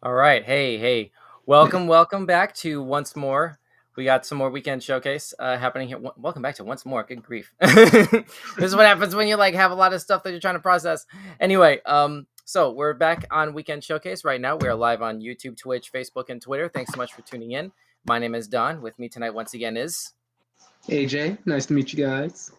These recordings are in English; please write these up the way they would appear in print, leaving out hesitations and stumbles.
All right. Hey. Welcome back to Once More. We got some more weekend showcase happening here. Welcome back to Once More. Good grief. This is what happens when you have a lot of stuff that you're trying to process. Anyway, so we're back on weekend showcase right now. We are live on YouTube, Twitch, Facebook, and Twitter. Thanks so much for tuning in. My name is Don. With me tonight once again is AJ. Nice to meet you guys.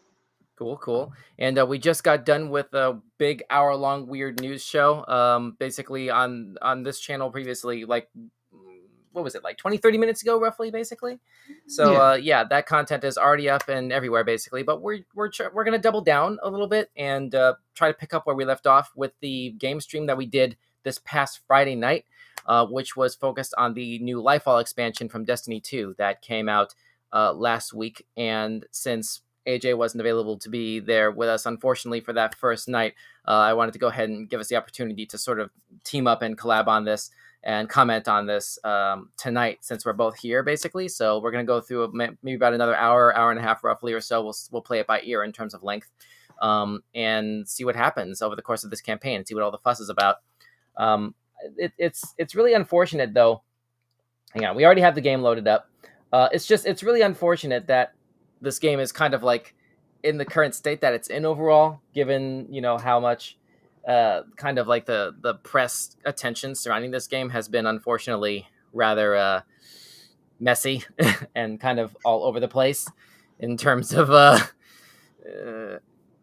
Cool. And we just got done with a big hour-long weird news show. Basically on this channel previously, what was it, 20-30 minutes ago, roughly, basically. So yeah, that content is already up and everywhere, basically. But we're gonna double down a little bit and try to pick up where we left off with the game stream that we did this past Friday night, which was focused on the new Lightfall expansion from Destiny 2 that came out last week. And since AJ wasn't available to be there with us, unfortunately, for that first night, I wanted to go ahead and give us the opportunity to sort of team up and collab on this and comment on this tonight, since we're both here, basically. So we're going to go through maybe about another hour and a half, roughly, or so. We'll play it by ear in terms of length, and see what happens over the course of this campaign and see what all the fuss is about. It's really unfortunate, though. Hang on, we already have the game loaded up. It's really unfortunate that this game is kind of in the current state that it's in overall, given how much kind of the press attention surrounding this game has been, unfortunately, rather messy and kind of all over the place in terms of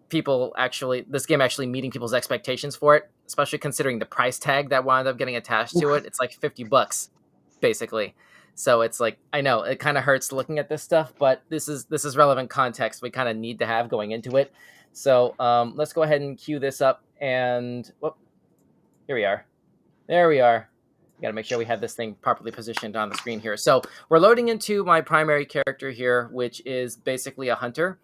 this game actually meeting people's expectations for it, especially considering the price tag that wound up getting attached to it. It's like $50 basically. So it's I know it kind of hurts looking at this stuff, but this is relevant context we kind of need to have going into it. So let's go ahead and cue this up. And here we are. There we are. Got to make sure we have this thing properly positioned on the screen here. So we're loading into my primary character here, which is basically a hunter.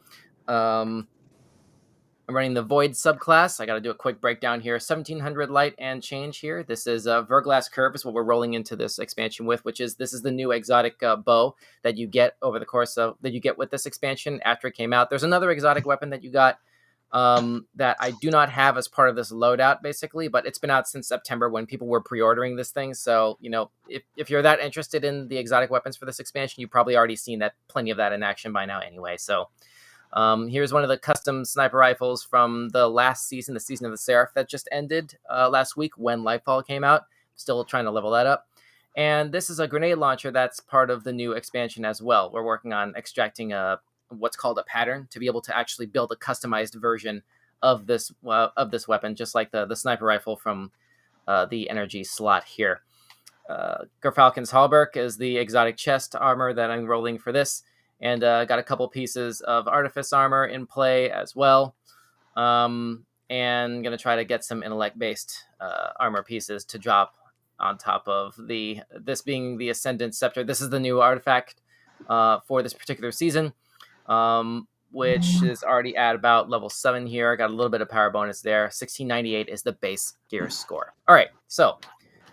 I'm running the Void subclass. I got to do a quick breakdown here. 1700 light and change here. This is Verglass Curve is what we're rolling into this expansion with, this is the new exotic bow that you get over the course of that you get with this expansion after it came out. There's another exotic weapon that you got that I do not have as part of this loadout, basically, but it's been out since September when people were pre-ordering this thing. So if you're that interested in the exotic weapons for this expansion, you've probably already seen plenty of that in action by now anyway. So. Here's one of the custom sniper rifles from the last season, the Season of the Seraph that just ended last week when Lightfall came out. Still trying to level that up. And this is a grenade launcher that's part of the new expansion as well. We're working on extracting what's called a pattern to be able to actually build a customized version of this weapon, just like the sniper rifle from the energy slot here. Gerfalcon's Hallberg is the exotic chest armor that I'm rolling for this. And got a couple pieces of Artifice armor in play as well. And going to try to get some intellect-based armor pieces to drop on top of this being the Ascendant Scepter. This is the new artifact for this particular season, which is already at about level 7 here. Got a little bit of power bonus there. 1698 is the base gear score. All right, so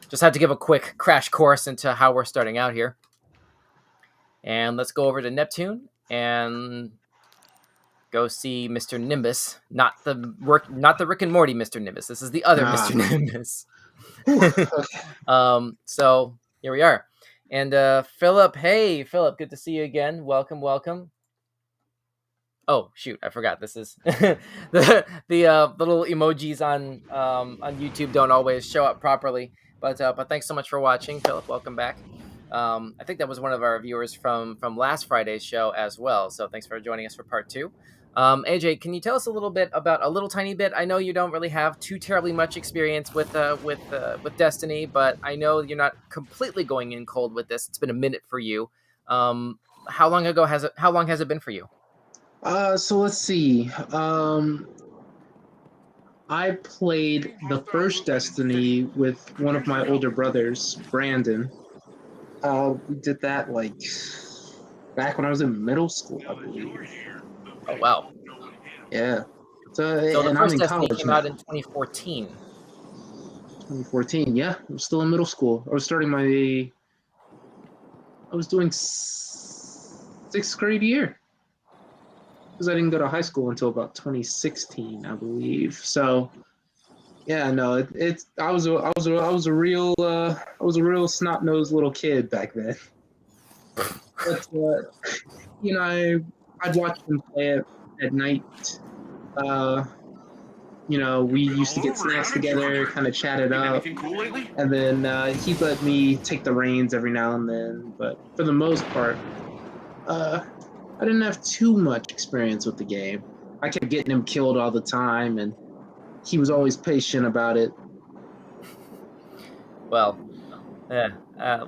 just had to give a quick crash course into how we're starting out here. And let's go over to Neptune and go see Mr. Nimbus. Not the Rick and Morty Mr. Nimbus. This is the other Mr. Nimbus. So here we are. And Philip, hey Philip, good to see you again. Welcome. Oh shoot, I forgot. This is the little emojis on YouTube don't always show up properly. But thanks so much for watching, Philip. Welcome back. I think that was one of our viewers from last Friday's show as well. So thanks for joining us for part 2. AJ, can you tell us a little tiny bit? I know you don't really have too terribly much experience with Destiny, but I know you're not completely going in cold with this. It's been a minute for you. How long has it been for you? So let's see. I played the first Destiny with one of my older brothers, Brandon. We did that back when I was in middle school, I believe. Oh wow! Yeah. So the first Destiny came out in 2014. 2014, yeah. I was still in middle school. I was doing 6th grade year. Because I didn't go to high school until about 2016, I believe. So Yeah, no, it's I was a real snot nosed little kid back then. But you know, I'd watch him play it at night. Uh, you know, we Been used to all get over. How snacks did you together, under? kind of chat it Eating up, anything cool lately? and then he'd let me take the reins every now and then. But for the most part, I didn't have too much experience with the game. I kept getting him killed all the time, and he was always patient about it. Well,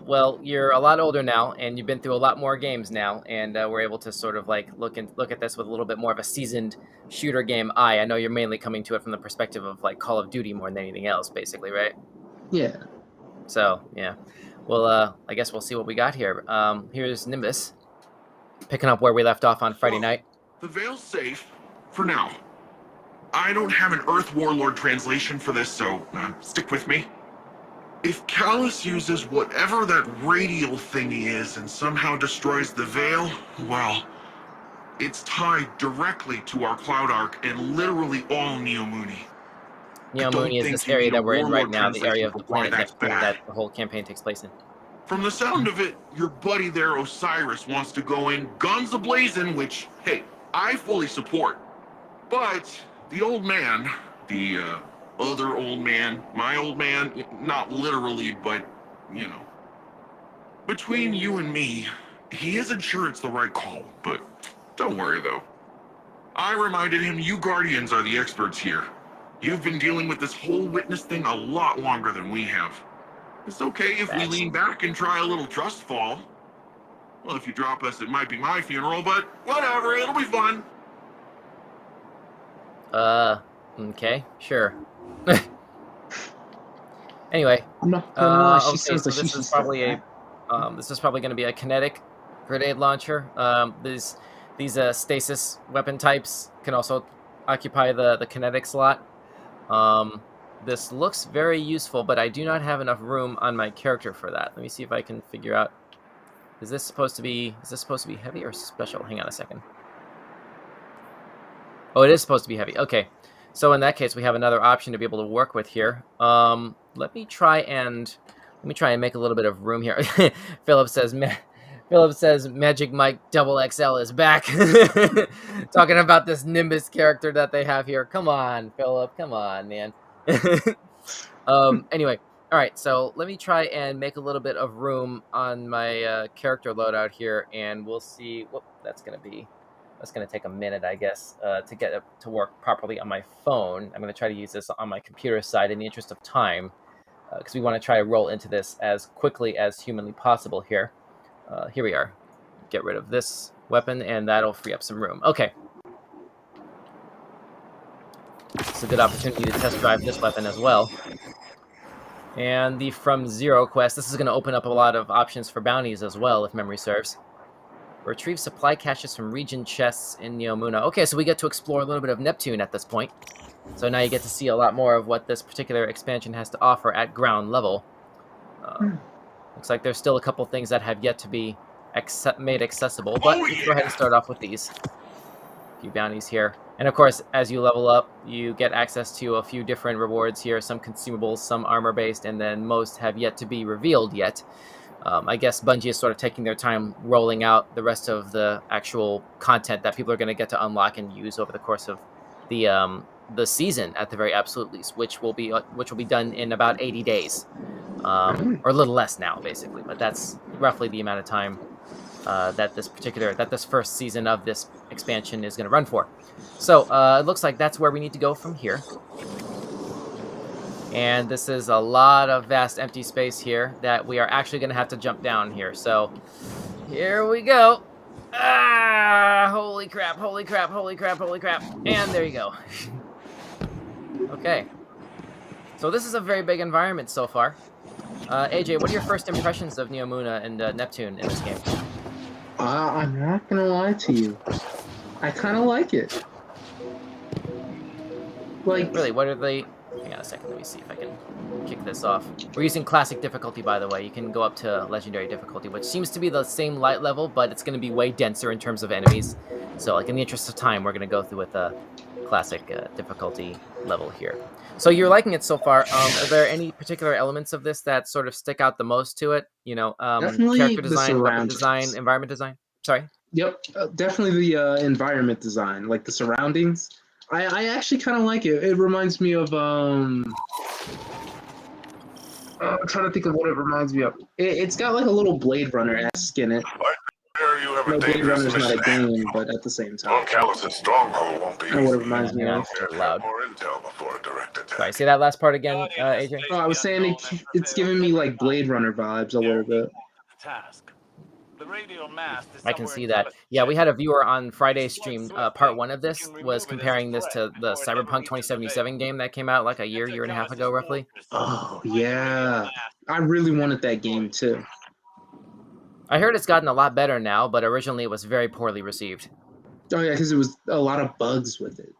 well, you're a lot older now, and you've been through a lot more games now, and we're able to sort of like look at this with a little bit more of a seasoned shooter game eye. I know you're mainly coming to it from the perspective of like Call of Duty more than anything else, basically, right? Yeah. So yeah, well, I guess we'll see what we got here. Here's Nimbus, picking up where we left off on Friday So, night. the Veil's safe for now. I don't have an Earth Warlord translation for this, so stick with me. If Callus uses whatever that radial thingy is and somehow destroys the Veil, well, it's tied directly to our Cloud Arc and literally all Neomuni. I don't Neomuni is this think you area need a that we're in right Warlord now, the area translation of for the why planet that's Neptune bad. that the whole campaign takes place in. From the sound of it, your buddy there, Osiris, wants to go in guns a-blazing, which, hey, I fully support. But the old man, the other old man, my old man, not literally, but, you know. Between you and me, he isn't sure it's the right call, but don't worry though. I reminded him you Guardians are the experts here. You've been dealing with this whole witness thing a lot longer than we have. It's okay if we Facts. lean back and try a little trust fall. Well, if you drop us, it might be my funeral, but whatever, it'll be fun. Okay, sure. Anyway, I'm not gonna lie, she okay, sounds so like she this should is say probably that. this is probably going to be a kinetic grenade launcher. These stasis weapon types can also occupy the kinetic slot. This looks very useful, but I do not have enough room on my character for that. Let me see if I can figure out. Is this supposed to be heavy or special? Hang on a second. Oh, it is supposed to be heavy. Okay. So in that case, we have another option to be able to work with here. Let me try and make a little bit of room here. Philip says Magic Mike Double XL is back. Talking about this Nimbus character that they have here. Come on, Philip. Come on, man. Anyway, all right. So let me try and make a little bit of room on my character loadout here, and we'll see what that's gonna be. That's going to take a minute, I guess, to get it to work properly on my phone. I'm going to try to use this on my computer side in the interest of time, because we want to try to roll into this as quickly as humanly possible here. Here we are. Get rid of this weapon, and that'll free up some room. Okay. It's a good opportunity to test drive this weapon as well. And the From Zero quest. This is going to open up a lot of options for bounties as well, if memory serves. Retrieve supply caches from region chests in Neomuna. Okay, so we get to explore a little bit of Neptune at this point. So now you get to see a lot more of what this particular expansion has to offer at ground level. Looks like there's still a couple things that have yet to be made accessible, but let's go ahead and start off with these. A few bounties here. And of course, as you level up, you get access to a few different rewards here, some consumables, some armor-based, and then most have yet to be revealed yet. I guess Bungie is sort of taking their time rolling out the rest of the actual content that people are going to get to unlock and use over the course of the season, at the very absolute least, which will be done in about 80 days, or a little less now, basically. But that's roughly the amount of time that this first season of this expansion is going to run for. So it looks like that's where we need to go from here. And this is a lot of vast empty space here that we are actually going to have to jump down here. So here we go. Ah, holy crap, holy crap, holy crap, holy crap. And there you go. Okay. So this is a very big environment so far. AJ, what are your first impressions of Neomuna and Neptune in this game? I'm not gonna lie to you. I kind of like it. Like, really, what are they... Hang on a second, let me see if I can kick this off. We're using classic difficulty, by the way. You can go up to legendary difficulty, which seems to be the same light level, but it's going to be way denser in terms of enemies. So, like, in the interest of time, we're going to go through with a classic difficulty level here. So you're liking it so far. Are there any particular elements of this that sort of stick out the most to it? Definitely Character the design, weapon design, surroundings. environment design? Sorry. Yep, definitely the environment design, like the surroundings. I actually kind of like it. It reminds me of I'm trying to think of what it reminds me of. It's got like a little Blade Runner-esque in it. There you have a No, Blade dangerous Runner's not a mission. game, but at the same Don time, Callis' stronghold won't be I know what it easy. reminds me Hang on, of. it's a Have little loud. more intel before a direct attack. Sorry, say that last part again, AJ. Oh, I was saying it's giving me like Blade Runner vibes a little bit. I can see that. Yeah, we had a viewer on Friday's stream. Part 1 of this was comparing this to the Cyberpunk 2077 game that came out like a year and a half ago, roughly. Oh yeah, I really wanted that game too. I heard it's gotten a lot better now, but originally it was very poorly received. Oh yeah, because it was a lot of bugs with it.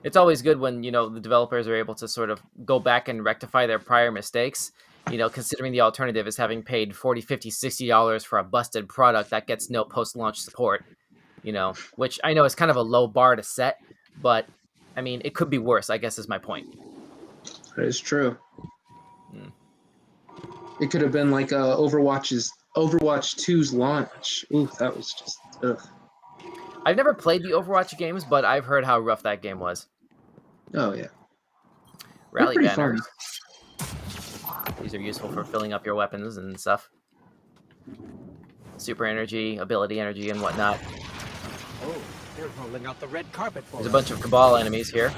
It's always good when, the developers are able to sort of go back and rectify their prior mistakes, considering the alternative is having paid $40, $50, $60 for a busted product that gets no post-launch support, which I know is kind of a low bar to set, but, I mean, it could be worse, I guess is my point. That is true. It could have been like Overwatch 2's launch. Ooh, that was just ugh. I've never played the Overwatch games, but I've heard how rough that game was. Oh yeah. Rally banners. These are useful for filling up your weapons and stuff. Super energy, ability energy, and whatnot. Oh, they're rolling out the red carpet for There's a bunch of Cabal enemies here.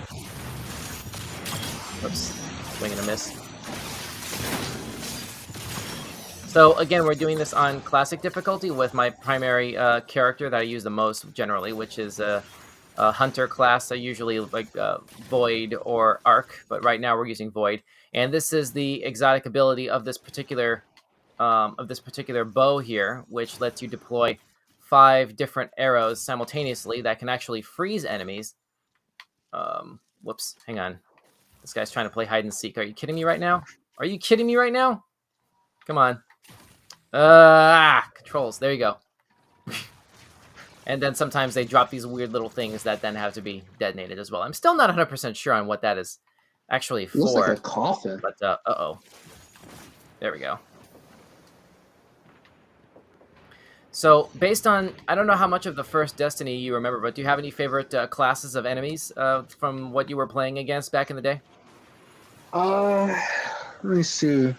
Oops, swing and a miss. So again, we're doing this on classic difficulty with my primary character that I use the most generally, which is a hunter class. I usually like Void or Arc, but right now we're using Void. And this is the exotic ability of this particular bow here, which lets you deploy 5 different arrows simultaneously that can actually freeze enemies. Whoops, hang on. This guy's trying to play hide and seek. Are you kidding me right now? Are you kidding me right now? Come on. Controls. There you go. And then sometimes they drop these weird little things that then have to be detonated as well. I'm still not 100% sure on what that is actually for. It looks like a coffin. But, uh-oh. There we go. So, based on, I don't know how much of the first Destiny you remember, but do you have any favorite classes of enemies from what you were playing against back in the day? Let me see.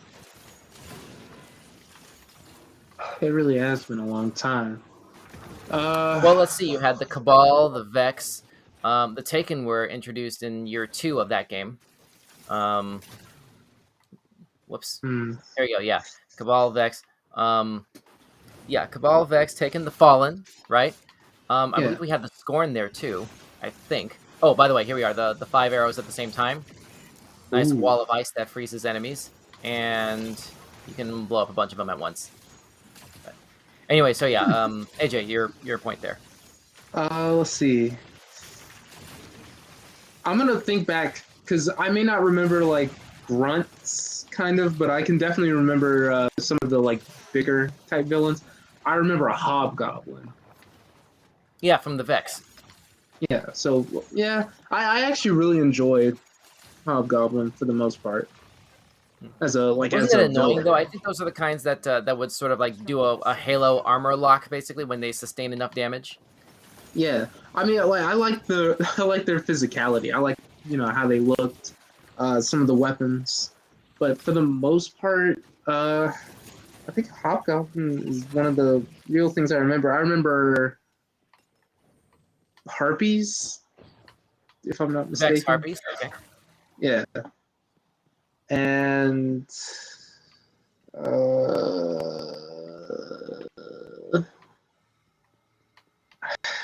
It really has been a long time. Well, let's see. You had the Cabal, the Vex. The Taken were introduced in year 2 of that game. Whoops. There you go. Yeah. Cabal, Vex. Yeah, Cabal, Vex, Taken, the Fallen, right? I believe we had the Scorn there too, I think. Oh, by the way, here we are. The 5 arrows at the same time. Nice wall of ice that freezes enemies. And you can blow up a bunch of them at once. Anyway, so yeah, AJ, your point there. Let's see. I'm gonna think back because I may not remember like grunts, kind of, but I can definitely remember some of the like bigger type villains. I remember a hobgoblin. Yeah, from the Vex. Yeah, so yeah, I actually really enjoyed hobgoblin for the most part. Wasn't it annoying though? I think those are the kinds that that would sort of like do a Halo armor lock basically when they sustain enough damage. Yeah, I mean, I like their physicality. I like how they looked, some of the weapons, but for the most part, I think hobgoblin is one of the real things I remember. I remember harpies, if I'm not mistaken. Vex harpies, okay. Yeah. And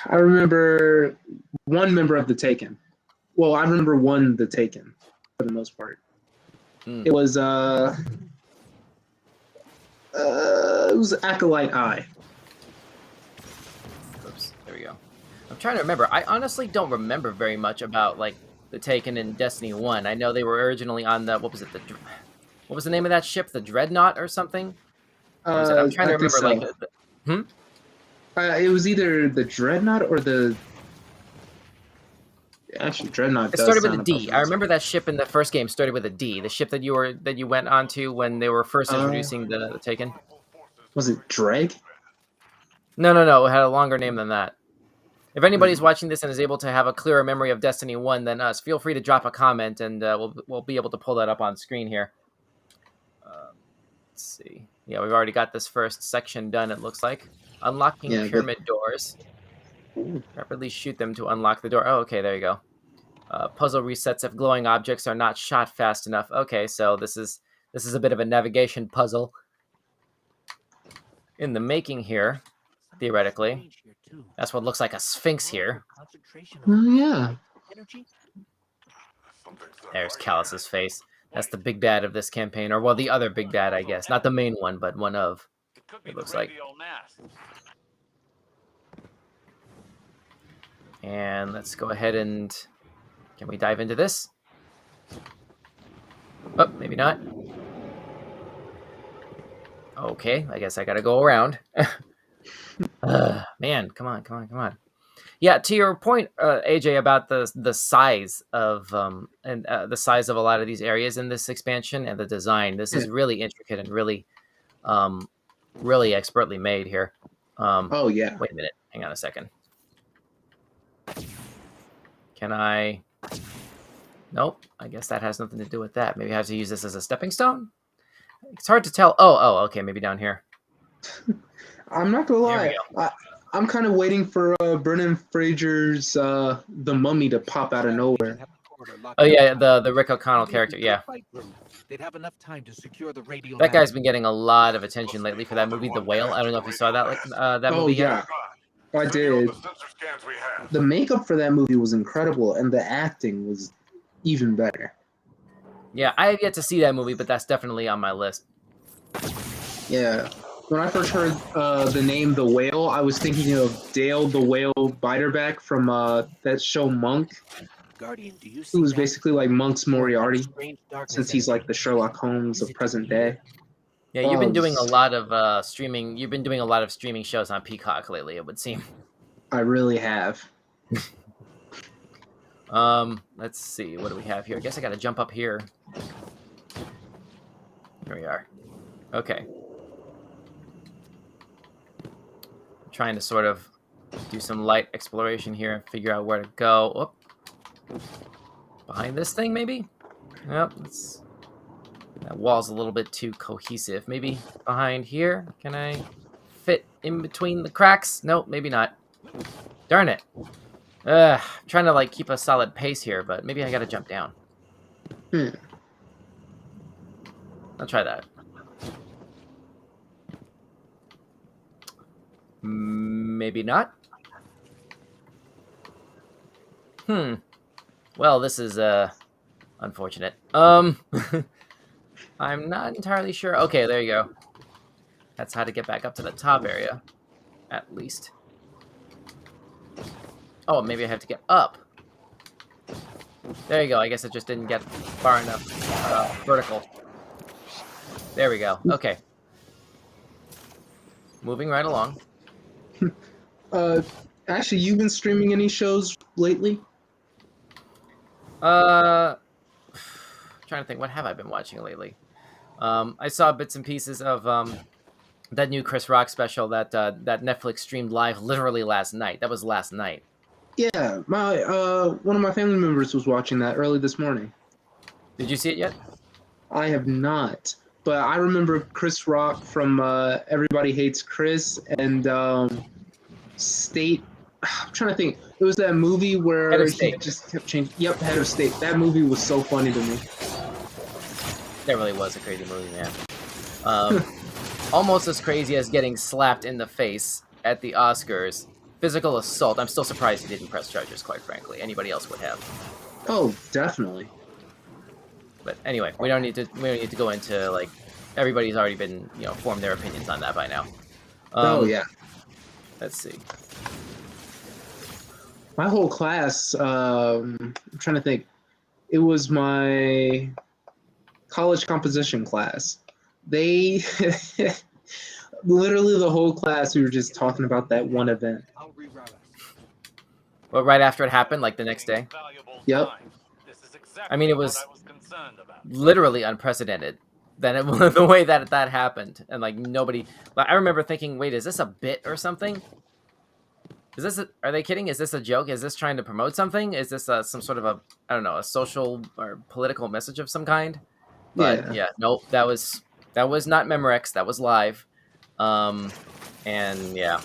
I remember one member of the Taken. Well, I remember the Taken for the most part. It was Acolyte Eye. Oops, there we go. I'm trying to remember. I honestly don't remember very much about like the Taken in Destiny 1. I know they were originally on the what was the name of that ship? The Dreadnought or something? I'm trying to remember. So. Like, It was either the Dreadnought or the... Actually, Dreadnought It does started with a sound D. about I right. remember that ship in the first game started with a D. The ship that you went onto when they were first introducing the Taken. Was it Dreg? No. It had a longer name than that. If anybody's watching this and is able to have a clearer memory of Destiny 1 than us, feel free to drop a comment, and we'll be able to pull that up on screen here. Let's see. Yeah, we've already got this first section done, it looks like. Unlocking pyramid doors. Rapidly shoot them to unlock the door. Oh, okay, there you go. Puzzle resets if glowing objects are not shot fast enough. Okay, so this is a bit of a navigation puzzle in the making here, theoretically. That's what looks like a sphinx here. Oh, yeah. There's Callus's face. That's the big bad of this campaign, or well, the other big bad, I guess. Not the main one, but one of. It looks like. And let's go ahead and... Can we dive into this? Oh, maybe not. Okay, I guess I gotta go around. Man, come on. Yeah, to your point, AJ, about the size of the size of a lot of these areas in this expansion and the design. This is really intricate and really expertly made here. Oh, yeah. Wait a minute. Hang on a second. Can I... Nope. I guess that has nothing to do with that. Maybe I have to use this as a stepping stone? It's hard to tell. Oh, okay. Maybe down here. I'm not gonna lie. I'm kind of waiting for Brendan Fraser's The Mummy to pop out of nowhere. Oh, yeah. The Rick O'Connell character. Yeah. They'd have enough time to secure the radio. That guy's been getting a lot of attention lately for that movie, The Whale. I don't know if you saw that movie yet. I did. The makeup for that movie was incredible, and the acting was even better. Yeah, I have yet to see that movie, but that's definitely on my list. Yeah. When I first heard the name The Whale, I was thinking of Dale the Whale Biterback from that show Monk, who was basically like Monk's Moriarty, since he's like the Sherlock Holmes of present day. Yeah, you've been doing a lot of streaming. You've been doing a lot of streaming shows on Peacock lately, it would seem. I really have. Let's see. What do we have here? I guess I got to jump up here. Here we are. Okay. I'm trying to sort of do some light exploration here and figure out where to go. Oh. Behind this thing, maybe? Yep. That wall's a little bit too cohesive. Maybe behind here? Can I fit in between the cracks? Nope, maybe not. Darn it. I'm trying to like keep a solid pace here, but maybe I gotta jump down. I'll try that. Maybe not. Well, this is unfortunate. I'm not entirely sure. Okay, there you go. That's how to get back up to the top area, at least. Oh, maybe I have to get up. There you go. I guess it just didn't get far enough vertical. There we go. Okay. Moving right along. Actually, you've been streaming any shows lately? Trying to think, what have I been watching lately? I saw bits and pieces of that new Chris Rock special that Netflix streamed live literally last night. That was last night. Yeah, my one of my family members was watching that early this morning. Did you see it yet? I have not, but I remember Chris Rock from Everybody Hates Chris and State. I'm trying to think. It was that movie where he just kept changing. Yep, Head of State. That movie was so funny to me. That really was a crazy movie, man. Almost as crazy as getting slapped in the face at the Oscars. Physical assault. I'm still surprised he didn't press charges, quite frankly. Anybody else would have. Oh, definitely. But anyway, we don't need to go into like everybody's already been formed their opinions on that by now. Oh yeah. Let's see. My whole class. I'm trying to think. It was my college composition class. They Literally the whole class, we were just talking about that one event. I'll reroute us. Well, right after it happened, like the next day. Yep. I mean, it was literally unprecedented. Then it, the way that happened, and like nobody. Like, I remember thinking, "Wait, is this a bit or something? Is this? Are they kidding? Is this a joke? Is this trying to promote something? Is this some sort of a I don't know, a social or political message of some kind?" But yeah, nope, that was not Memorex. That was live. And yeah.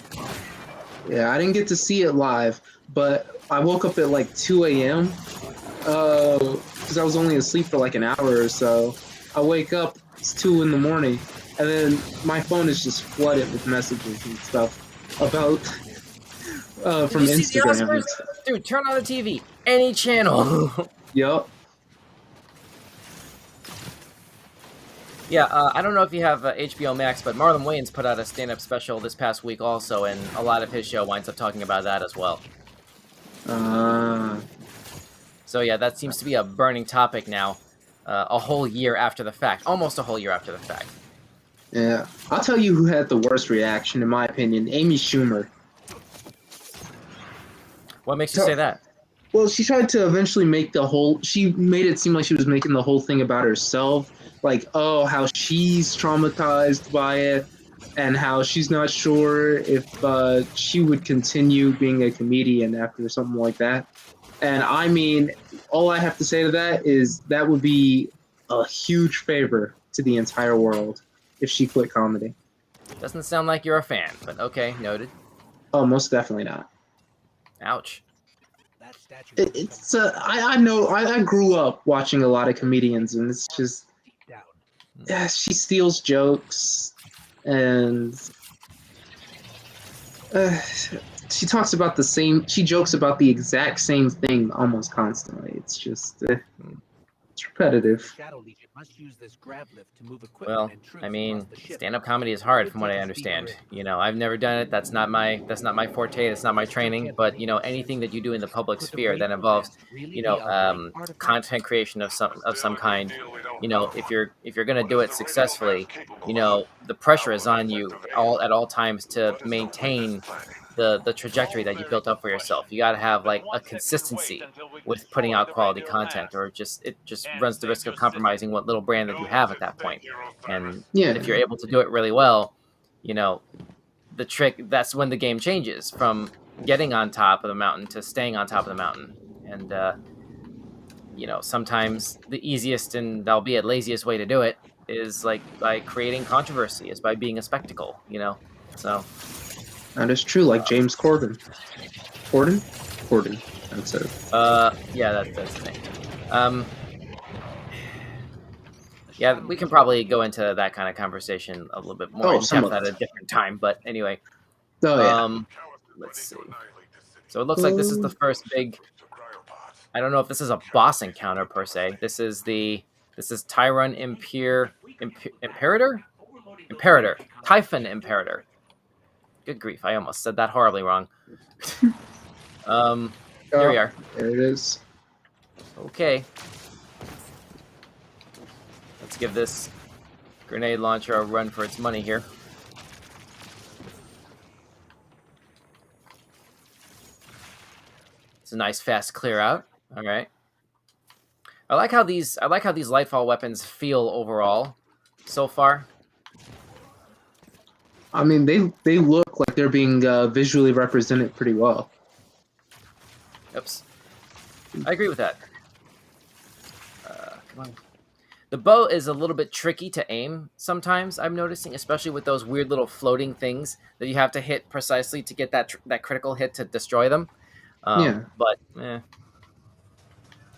Yeah, I didn't get to see it live, but I woke up at like 2 a.m. Because I was only asleep for like an hour or so. I wake up, it's 2 in the morning, and then my phone is just flooded with messages and stuff about from Instagram. Dude, turn on the TV, any channel. Yup. Yeah, I don't know if you have HBO Max, but Marlon Wayans put out a stand-up special this past week also, and a lot of his show winds up talking about that as well. So yeah, that seems to be a burning topic now, a whole year after the fact, almost a whole year after the fact. Yeah, I'll tell you who had the worst reaction, in my opinion, Amy Schumer. What makes you say that? Well, she tried to eventually make she made it seem like she was making the whole thing about herself. Like, oh, how she's traumatized by it and how she's not sure if she would continue being a comedian after something like that. And I mean, all I have to say to that is that would be a huge favor to the entire world if she quit comedy. Doesn't sound like you're a fan, but okay, noted. Oh, most definitely not. Ouch. It's I know I grew up watching a lot of comedians, and it's just yeah, she steals jokes, and she talks about the same. She jokes about the exact same thing almost constantly. It's just it's repetitive. Well, I mean, stand-up comedy is hard, from what I understand. You know, I've never done it. That's not my forte. That's not my training. But you know, anything that you do in the public sphere that involves, you know, content creation of some kind, you know, if you're gonna do it successfully, you know, the pressure is on you at all times to maintain the trajectory that you built up for yourself. You got to have like a consistency with putting out quality content, or it just runs the risk of compromising what little brand that you have at that point. And if you're able to do it really well, you know, the trick, that's when the game changes from getting on top of the mountain to staying on top of the mountain. And you know, sometimes the easiest and albeit laziest way to do it is like by creating controversy, is by being a spectacle, you know. So that is true, like James Corden. Corden. That's it. Yeah, that's the name. Yeah, we can probably go into that kind of conversation a little bit more in depth at a different time. But anyway, let's see. So it looks like this is the first big. I don't know if this is a boss encounter per se. This is Tyrun Imperator. Typhon Imperator. Good grief, I almost said that horribly wrong. Here we are. There it is. Okay. Let's give this grenade launcher a run for its money here. It's a nice fast clear out. All right. I like how these Lightfall weapons feel overall so far. I mean, they look like they're being visually represented pretty well. Oops. I agree with that. Come on. The bow is a little bit tricky to aim sometimes, I'm noticing, especially with those weird little floating things that you have to hit precisely to get that critical hit to destroy them. But,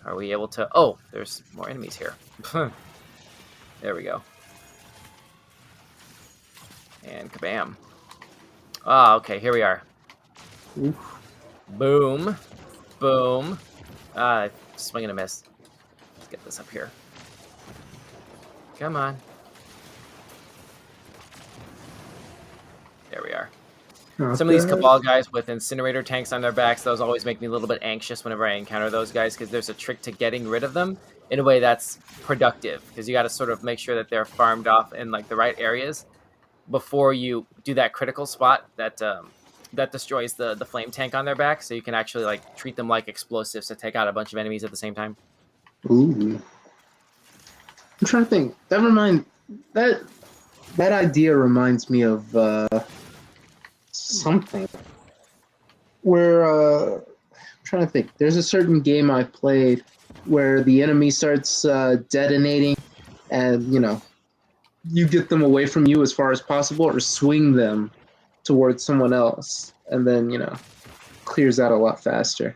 are we able to... Oh, there's more enemies here. There we go. And kabam. Ah, okay, here we are. Oof. Boom. Boom. Swing and a miss. Let's get this up here. Come on. There we are. Okay. Some of these Cabal guys with incinerator tanks on their backs, those always make me a little bit anxious whenever I encounter those guys, because there's a trick to getting rid of them in a way that's productive, because you got to sort of make sure that they're farmed off in like the right areas. before you do that critical spot that destroys the flame tank on their back, so you can actually like treat them like explosives to take out a bunch of enemies at the same time. Ooh. I'm trying to think. That idea reminds me of something. Where I'm trying to think. There's a certain game I played where the enemy starts detonating, and you get them away from you as far as possible, or swing them towards someone else, and then clears out a lot faster.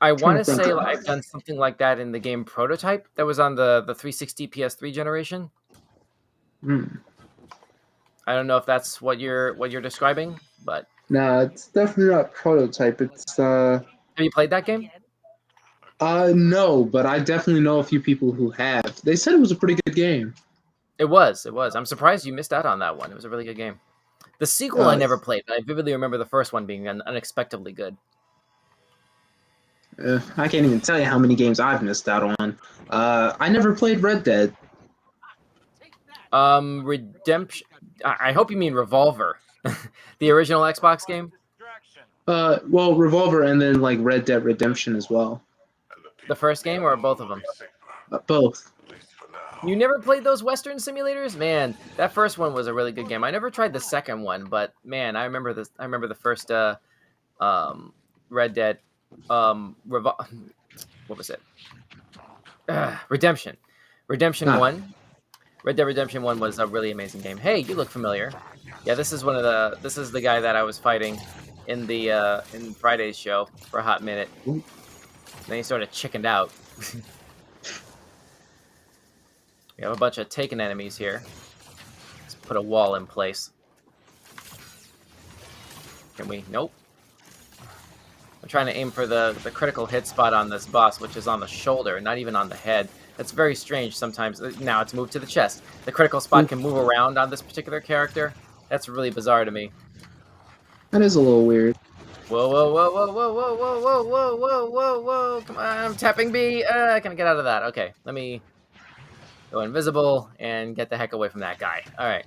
I want to say I've done something like that in the game Prototype that was on the 360 PS3 generation. I don't know if that's what you're describing, but no, it's definitely not Prototype. It's have you played that game? No, but I definitely know a few people who have. They said it was a pretty good game. It was. I'm surprised you missed out on that one. It was a really good game. The sequel I never played, but I vividly remember the first one being unexpectedly good. I can't even tell you how many games I've missed out on. I never played Red Dead. Redemption. I hope you mean Revolver, the original Xbox game. Well, Revolver and then like Red Dead Redemption as well. The first game or both of them? Both. You never played those Western simulators? Man, that first one was a really good game. I never tried the second one, but man, I remember this. I remember the first Red Dead. What was it? Redemption. Redemption 1. Red Dead Redemption 1 was a really amazing game. Hey, you look familiar. Yeah, this is the guy that I was fighting in the in Friday's show for a hot minute. Ooh. Then he sort of chickened out. We have a bunch of taken enemies here. Let's put a wall in place. Can we? Nope. I'm trying to aim for the critical hit spot on this boss, which is on the shoulder, not even on the head. That's very strange sometimes. Now it's moved to the chest. The critical spot can move around on this particular character. That's really bizarre to me. That is a little weird. Whoa, whoa, whoa, whoa, whoa, whoa, whoa, whoa, whoa, whoa, whoa, whoa. Come on, I'm tapping B. Can I get out of that? Okay, let me go invisible and get the heck away from that guy. All right.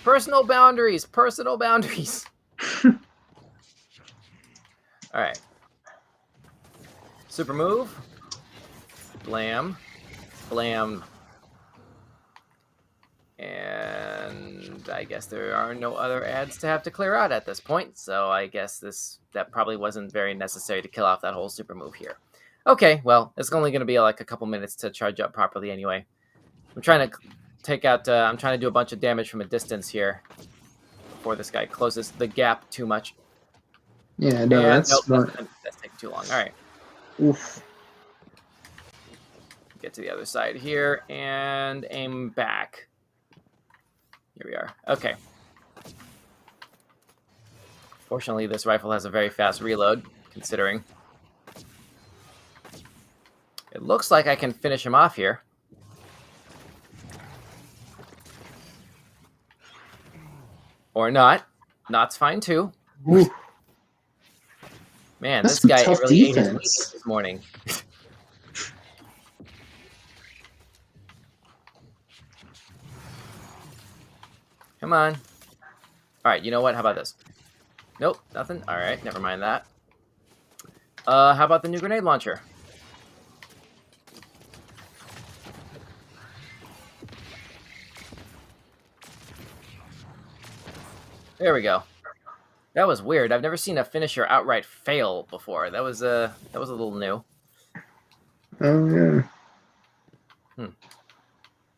Personal boundaries. Personal boundaries. All right. Super move. Blam. Blam. And I guess there are no other ads to have to clear out at this point, so I guess that probably wasn't very necessary to kill off that whole super move here. Okay, well, it's only going to be like a couple minutes to charge up properly anyway. I'm trying to take out, I'm trying to do a bunch of damage from a distance here before this guy closes the gap too much. Yeah, no, that's taking too long. All right. Oof. Get to the other side here and aim back. Here we are. Okay. Fortunately, this rifle has a very fast reload, considering. It looks like I can finish him off here. Or not. Not's fine, too. Ooh. Man, That's this guy tough really ate his defense. weight this morning. Come on. All right, you know what? How about this? Nope, nothing. All right, never mind that. How about the new grenade launcher? There we go. That was weird. I've never seen a finisher outright fail before. That was a little new. Oh yeah.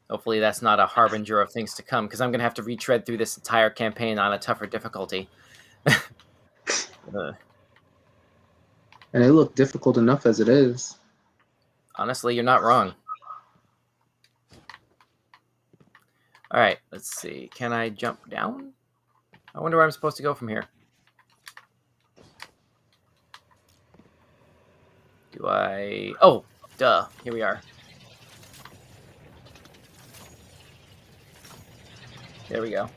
Hopefully that's not a harbinger of things to come, because I'm going to have to retread through this entire campaign on a tougher difficulty. And it looked difficult enough as it is. Honestly, you're not wrong. All right, let's see. Can I jump down? I wonder where I'm supposed to go from here. Do I... Oh, duh. Here we are. There we go.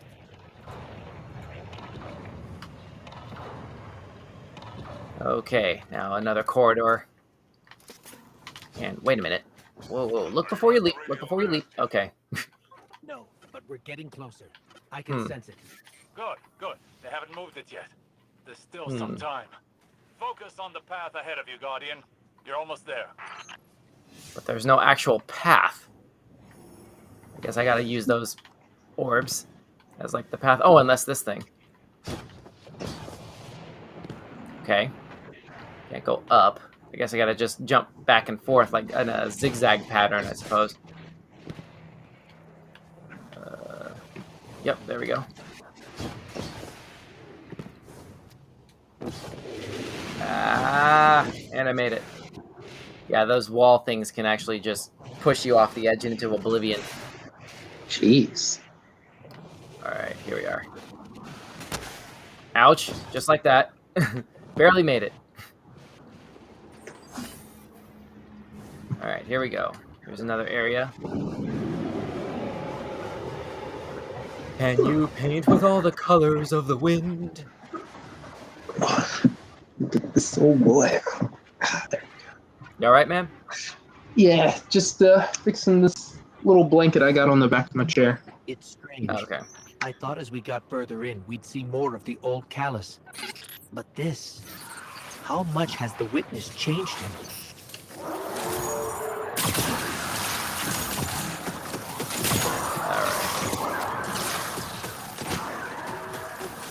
Okay, now another corridor. And wait a minute. Whoa, whoa. Look before you leap. Look before you leap. Okay. We're getting closer. I can sense it. Good, good. They haven't moved it yet. There's still some time. Focus on the path ahead of you, Guardian. You're almost there. But there's no actual path. I guess I gotta use those orbs as like the path. Oh, unless this thing. Okay. Can't go up. I guess I gotta just jump back and forth like in a zigzag pattern, I suppose. Yep, there we go. And I made it. Yeah, those wall things can actually just push you off the edge into oblivion. Jeez. Alright, here we are. Ouch, just like that. Barely made it. Alright, here we go. Here's another area. Can you paint with all the colors of the wind? This old boy. There. You alright, man? Yeah, just fixing this little blanket I got on the back of my chair. It's strange. Oh, okay. I thought as we got further in, we'd see more of the old callus. But this... How much has the witness changed him?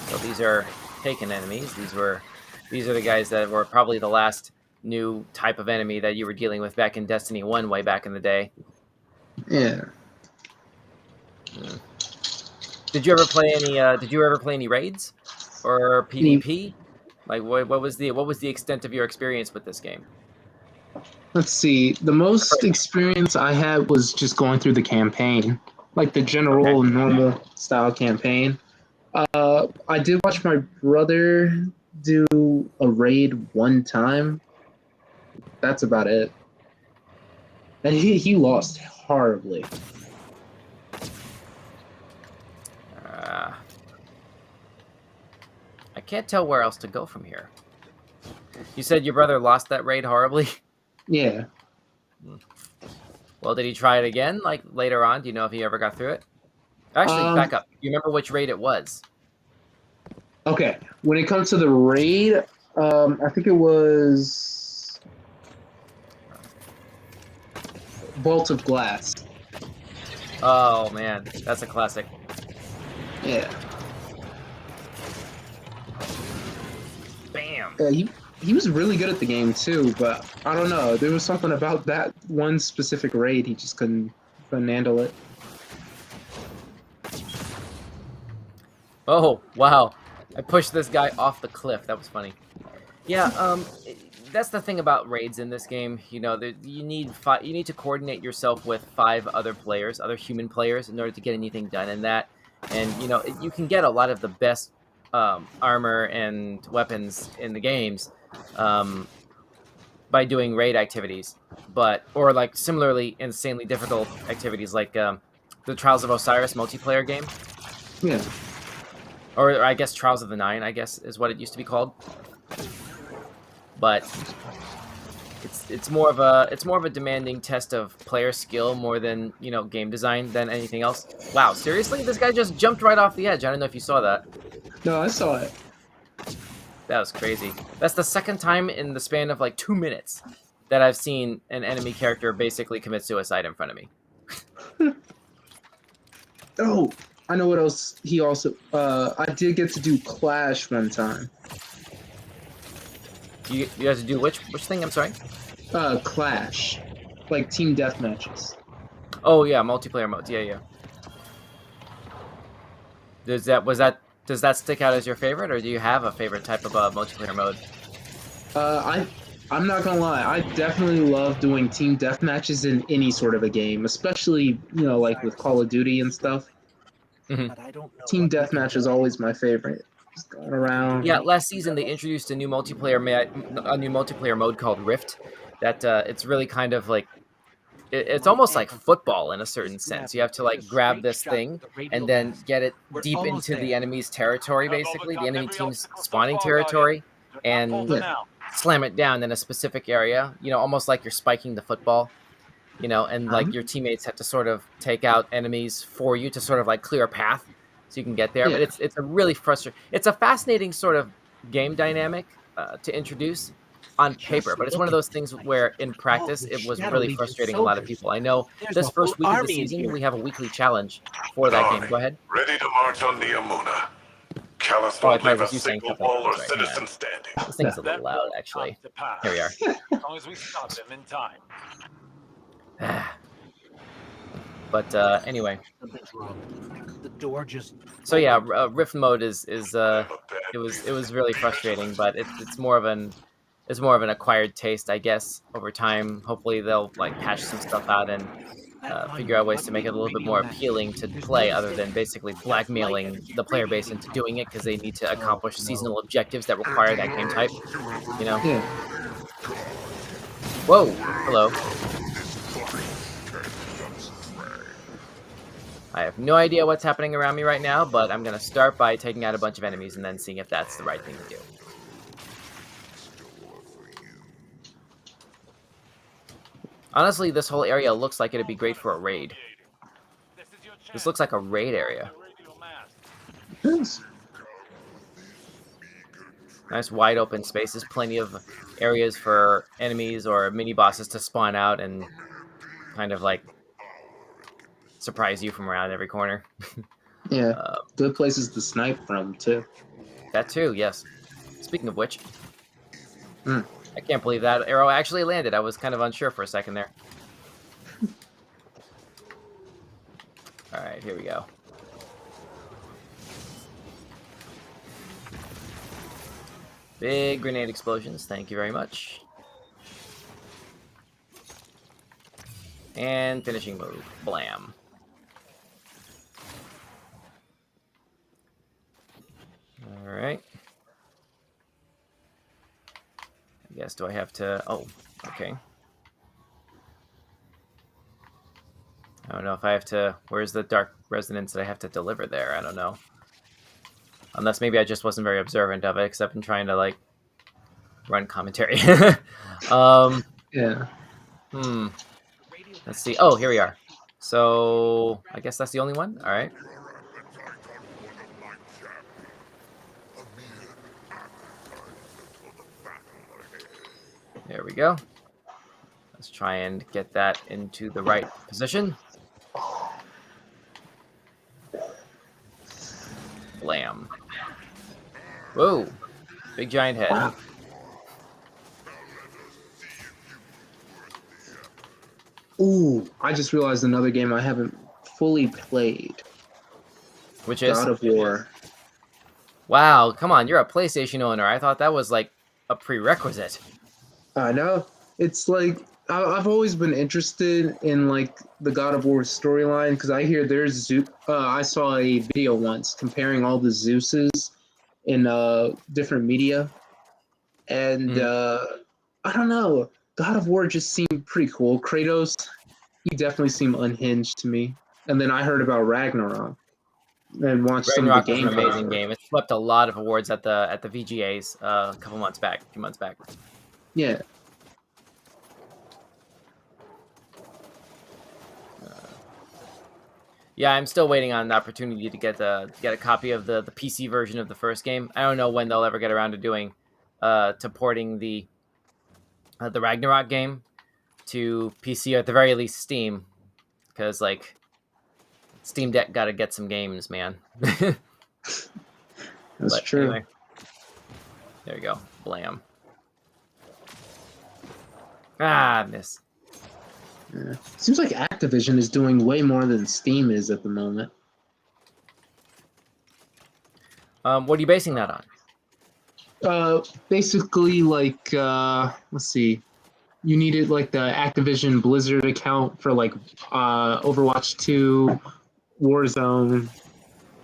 So these are taken enemies. These are the guys that were probably the last new type of enemy that you were dealing with back in Destiny 1 way back in the day. Yeah. Did you ever play any raids or PvP? Like what was the extent of your experience with this game? Let's see. The most experience I had was just going through the campaign, like the general normal style campaign. I did watch my brother do a raid one time. That's about it. And he lost horribly. I can't tell where else to go from here. You said your brother lost that raid horribly? Yeah. Well, did he try it again, like later on? Do you know if he ever got through it? Actually, back up. You remember which raid it was? Okay. When it comes to the raid, I think it was Vault of Glass. Oh man, that's a classic. Yeah. Bam. He was really good at the game too, but I don't know. There was something about that one specific raid he just couldn't handle it. Oh wow, I pushed this guy off the cliff. That was funny. Yeah, that's the thing about raids in this game. You know, you need to coordinate yourself with 5 other players, other human players, in order to get anything done in that. And you know, you can get a lot of the best armor and weapons in the games by doing raid activities, or like similarly insanely difficult activities like the Trials of Osiris multiplayer game. Yeah. Or I guess Trials of the Nine, I guess is what it used to be called. But it's more of a demanding test of player skill more than, you know, game design than anything else. Wow, seriously? This guy just jumped right off the edge. I don't know if you saw that. No, I saw it. That was crazy. That's the second time in the span of like 2 minutes that I've seen an enemy character basically commit suicide in front of me. Oh, I know what else he also... I did get to do Clash one time. You guys to do which thing? I'm sorry? Clash. Like team deathmatches. Oh yeah, multiplayer modes. Yeah. Does that stick out as your favorite, or do you have a favorite type of multiplayer mode? I'm not gonna lie, I definitely love doing team deathmatches in any sort of a game, especially, you know, like with Call of Duty and stuff. Mm-hmm. But I don't know Team deathmatch is always my favorite. Just going around. Yeah, last season they introduced a new multiplayer mode called Rift. That it's really kind of like it's almost like football in a certain sense. You have to like grab this thing and then get it deep into the enemy's territory, basically the enemy team's spawning territory, and slam it down in a specific area. You know, almost like you're spiking the football. you know, and like your teammates have to sort of take out enemies for you to sort of like clear a path so you can get there. Yeah. But it's a really frustrating. It's a fascinating sort of game dynamic to introduce on paper, but it's one of those things where in practice it was really frustrating a lot of people. I know this first week of the season we have a weekly challenge for that game. Go ahead. Ready to march on Niamuna. Callus Oh, I won't thought it leave a was you saying single something. wall or That's right. Hang citizen on. standing. This thing's a That little loud, will actually. have to pass. Here we are. As long as we stop them in time. But anyway, Something's wrong. The door just. so yeah, Rift mode is it was really frustrating, but it's more of an acquired taste, I guess. Over time, hopefully they'll like patch some stuff out and figure out ways to make it a little bit more appealing to play, other than basically blackmailing the player base into doing it because they need to accomplish seasonal objectives that require that game type. You know? Yeah. Whoa! Hello. I have no idea what's happening around me right now, but I'm going to start by taking out a bunch of enemies and then seeing if that's the right thing to do. Honestly, this whole area looks like it'd be great for a raid. This looks like a raid area. Yes. Nice wide open spaces, plenty of areas for enemies or mini bosses to spawn out and kind of like surprise you from around every corner. Yeah. Good places to snipe from too. That too, yes. Speaking of which, Hmm. I can't believe that arrow actually landed. I was kind of unsure for a second there. All right, here we go. Big grenade explosions. Thank you very much. And finishing move. Blam. All right. I guess, do I have to... Oh, okay. I don't know if I have to... Where's the dark resonance that I have to deliver there? I don't know. Unless maybe I just wasn't very observant of it, because I've been trying to, like, run commentary. Yeah. Let's see. Oh, here we are. So, I guess that's the only one? All right. There we go. Let's try and get that into the right position. Blam. Whoa. Big giant head. Wow. Ooh, I just realized another game I haven't fully played. Which is? God of War. Wow, come on, you're a PlayStation owner. I thought that was like a prerequisite. I know. It's like I've always been interested in like the God of War storyline because I hear there's Zeus. I saw a video once comparing all the Zeuses in different media, and I don't know. God of War just seemed pretty cool. Kratos, he definitely seemed unhinged to me. And then I heard about Ragnarok and watched Ragnarok some was of an the gameplay. amazing game. It swept a lot of awards at the VGAs a few months back. Yeah. Yeah, I'm still waiting on the opportunity to get a copy of the PC version of the first game. I don't know when they'll ever get around to doing to porting the Ragnarok game to PC, or at the very least Steam, because like Steam Deck got to get some games, man. That's true. Anyway, there you go. Blam. Ah, miss. Yeah. Seems like Activision is doing way more than Steam is at the moment. What are you basing that on? Basically, like, let's see. You needed, like, the Activision Blizzard account for, like, Overwatch 2, Warzone,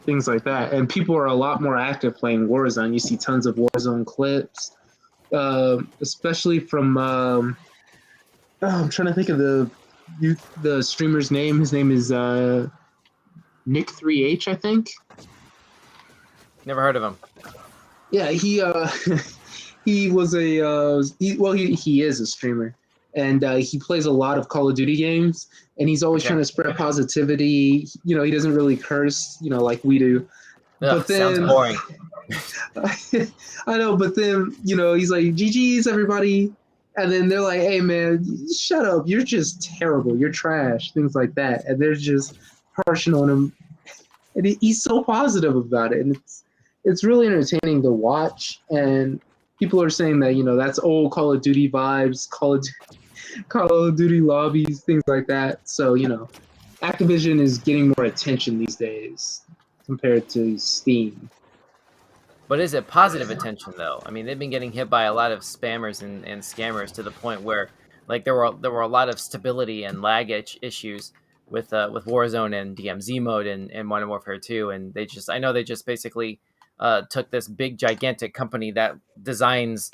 things like that. And people are a lot more active playing Warzone. You see tons of Warzone clips, especially from... I'm trying to think of the streamer's name. His name is Nick3H, I think. Never heard of him. Yeah, he he was a he is a streamer, and he plays a lot of Call of Duty games, and he's always trying to spread positivity. He doesn't really curse, like we do. Ugh, But sounds then boring. I know, but then he's like, "GG's, everybody," and then they're like, "Hey, man, shut up! You're just terrible. You're trash." Things like that, and they're just harshing on him, and he's so positive about it, and it's really entertaining to watch. And people are saying that that's old Call of Duty vibes, Call of Duty lobbies, things like that. So Activision is getting more attention these days compared to Steam. But is it positive attention though? I mean, they've been getting hit by a lot of spammers and scammers to the point where, like, there were a lot of stability and lag issues with Warzone and DMZ mode and Modern Warfare 2, and I know they just basically took this big gigantic company that designs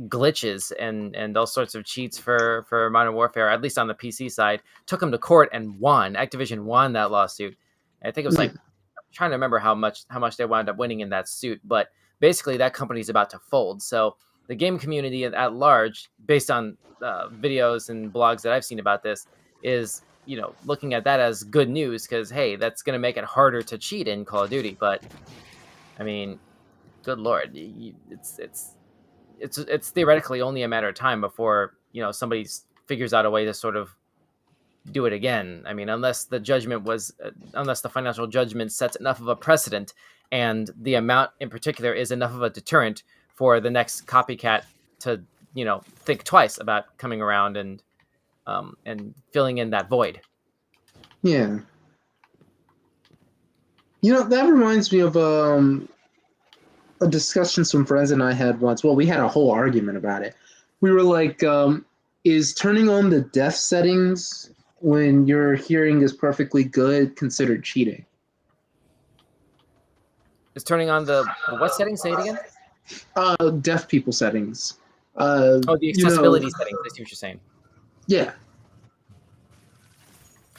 glitches and all sorts of cheats for Modern Warfare, at least on the PC side, took them to court and won. Activision won that lawsuit. I think it was like, trying to remember how much they wound up winning in that suit, but basically that company's about to fold. So the game community at large, based on videos and blogs that I've seen about this, is looking at that as good news, because hey, that's going to make it harder to cheat in Call of Duty. But I mean, good lord, it's theoretically only a matter of time before somebody figures out a way to sort of do it again. I mean, unless the financial judgment sets enough of a precedent, and the amount in particular is enough of a deterrent for the next copycat to think twice about coming around and filling in that void. Yeah. That reminds me of a discussion some friends and I had once. Well, we had a whole argument about it. We were like, is turning on the death settings when your hearing is perfectly good considered cheating? Is turning on the what settings? Say it again. Deaf people settings. The accessibility settings. I see what you're saying. Yeah.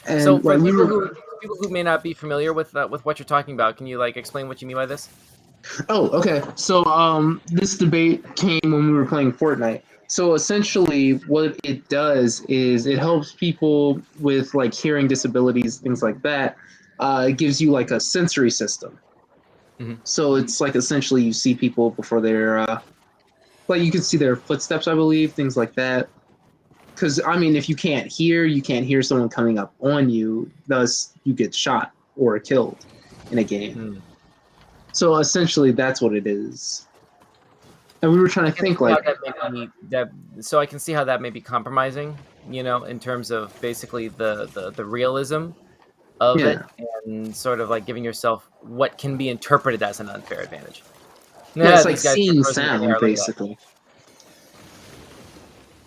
And so for people who may not be familiar with what you're talking about, can you explain what you mean by this? Oh, okay. So this debate came when we were playing Fortnite. So essentially what it does is it helps people with hearing disabilities, things like that. It gives you a sensory system. Mm-hmm. So it's essentially you see people before they're you can see their footsteps, I believe, things like that. Because I mean, if you can't hear someone coming up on you, thus you get shot or killed in a game. Mm. So essentially that's what it is. And we were trying to think so I can see how that may be compromising, in terms of basically the realism of it, and sort of giving yourself what can be interpreted as an unfair advantage. Yeah, it's seeing sound, basically.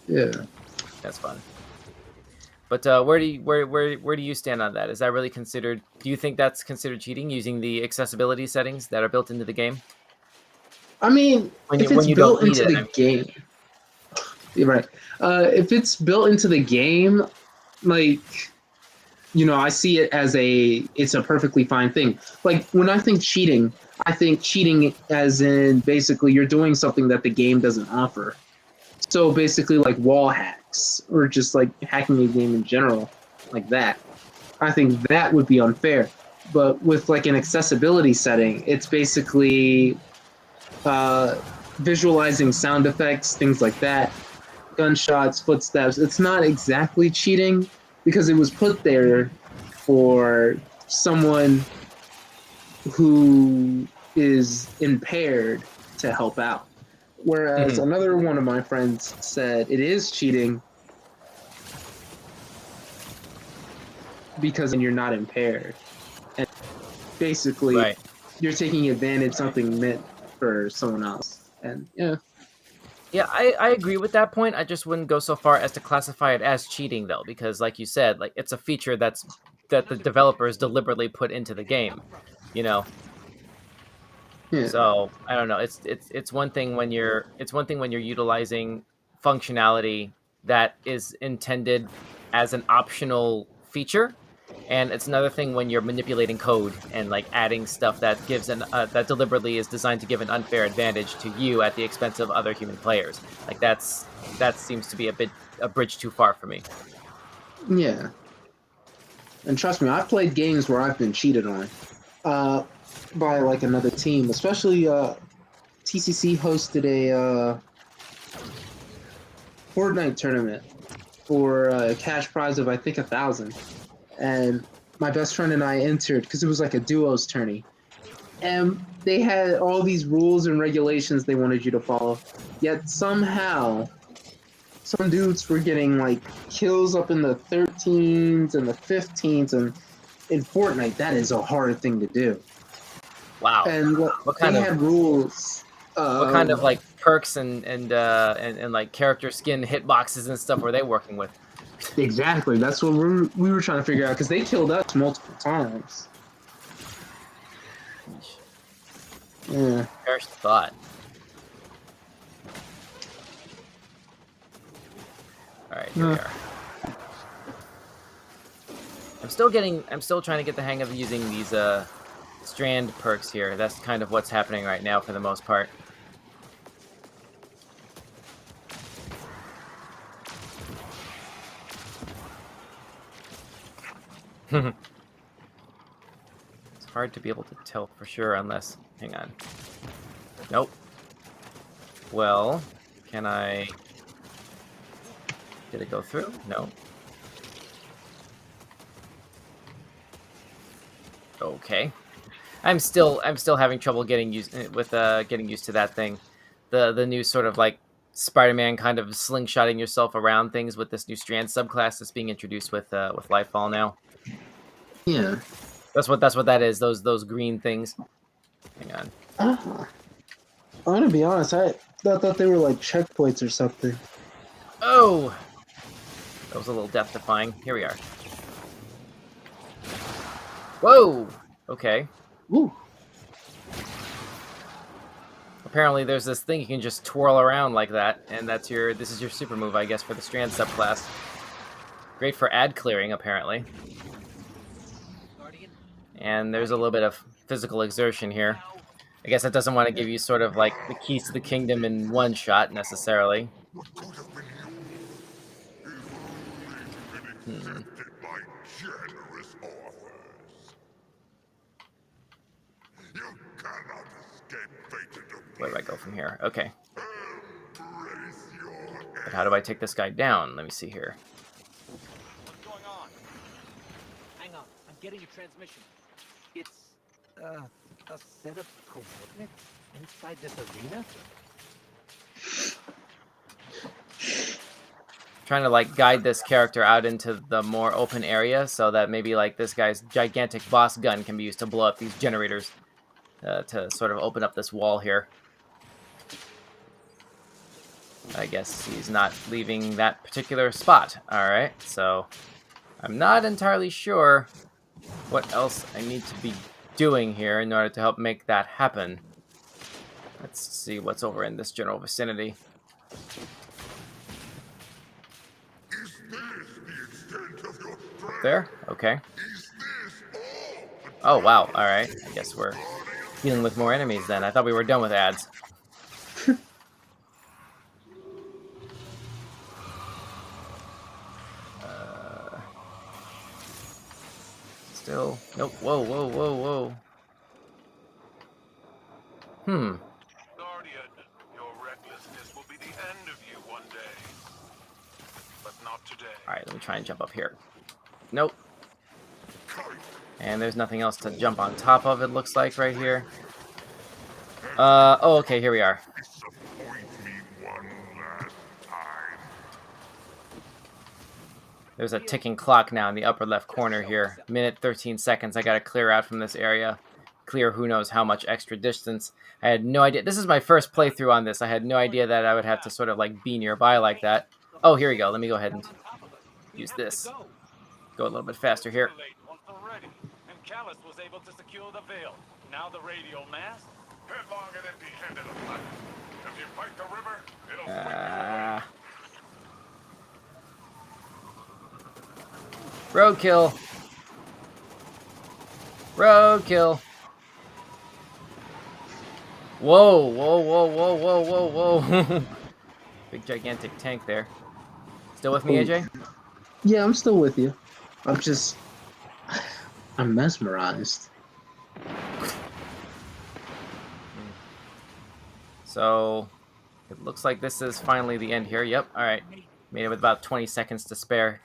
Yeah, that's fun. But where do you stand on that? Is that really considered? Do you think that's considered cheating, using the accessibility settings that are built into the game? I mean, if it's built into the game, you're right. If it's built into the game, I see it as it's a perfectly fine thing. When I think cheating as in basically you're doing something that the game doesn't offer. So basically wall hacks or just hacking a game in general, like that. I think that would be unfair. But with an accessibility setting, it's basically visualizing sound effects, things like that, gunshots, footsteps. It's not exactly cheating because it was put there for someone who is impaired to help out. Whereas another one of my friends said it is cheating because you're not impaired. And basically, you're taking advantage of something meant for someone else. And yeah, I agree with that point. I just wouldn't go so far as to classify it as cheating, though, because like you said, it's a feature that the developers deliberately put into the game, Yeah. So I don't know. It's one thing when you're utilizing functionality that is intended as an optional feature, And it's another thing when you're manipulating code and like adding stuff that gives that deliberately is designed to give an unfair advantage to you at the expense of other human players. Like that seems to be a bridge too far for me. Yeah. And trust me, I've played games where I've been cheated on by like another team. Especially TCC hosted a Fortnite tournament for a cash prize of I think 1,000, and my best friend and I entered because it was like a duos tourney, and they had all these rules and regulations they wanted you to follow. Yet somehow, some dudes were getting like kills up in the 13s and the 15s, and in Fortnite that is a hard thing to do. Wow. And they had rules. What kind of like perks and like character skin hitboxes and stuff were they working with? Exactly. That's what we were trying to figure out because they killed us multiple times. Yeah. Perish the thought. All right, here we are. I'm still trying to get the hang of using these strand perks here. That's kind of what's happening right now for the most part. It's hard to be able to tell for sure unless... Hang on. Nope. Well, can I... Did it go through? No. Okay. I'm still having trouble getting used to that thing. The new sort of like Spider-Man kind of slingshotting yourself around things with this new strand subclass that's being introduced with Lightfall now. Yeah. That's what that is. Those green things. Hang on. I'm gonna be honest. I thought they were like checkpoints or something. Oh, that was a little death-defying. Here we are. Whoa. Okay. Ooh. Apparently, there's this thing you can just twirl around like that, and this is your super move, I guess, for the strand subclass. Great for ad clearing, apparently. And there's a little bit of physical exertion here. I guess it doesn't want to give you sort of like the keys to the kingdom in one shot, necessarily. Where do I go from here? Okay. But how do I take this guy down? Let me see here. What's going on? Hang on, I'm getting a transmission. It's a set of coordinates inside this arena? Trying to like guide this character out into the more open area so that maybe like this guy's gigantic boss gun can be used to blow up these generators to sort of open up this wall here. I guess he's not leaving that particular spot. Alright, so I'm not entirely sure what else I need to be doing here in order to help make that happen. Let's see what's over in this general vicinity. There? Okay. Oh, wow. Alright. I guess we're dealing with more enemies then. I thought we were done with ads. Still. Nope. Whoa, whoa, whoa, whoa. Guardian, your recklessness will be the end of you one day. But not today. Alright, let me try and jump up here. Nope. And there's nothing else to jump on top of, it looks like, right here. Oh, okay, here we are. There's a ticking clock now in the upper left corner here. Minute 13 seconds. I gotta clear out from this area. Clear who knows how much extra distance. I had no idea. This is my first playthrough on this. I had no idea that I would have to sort of like be nearby like that. Oh, here we go. Let me go ahead and use this. Go a little bit faster here. And Callus was able to secure the veil. Now the radial mass. Headlong and empty-handed alike. If you fight the river, it'll Roadkill. Roadkill. Whoa, whoa, whoa, whoa, whoa, whoa, whoa. Big gigantic tank there. Still with me, AJ? Yeah, I'm still with you. I'm mesmerized. So it looks like this is finally the end here. Yep. All right. Made it with about 20 seconds to spare.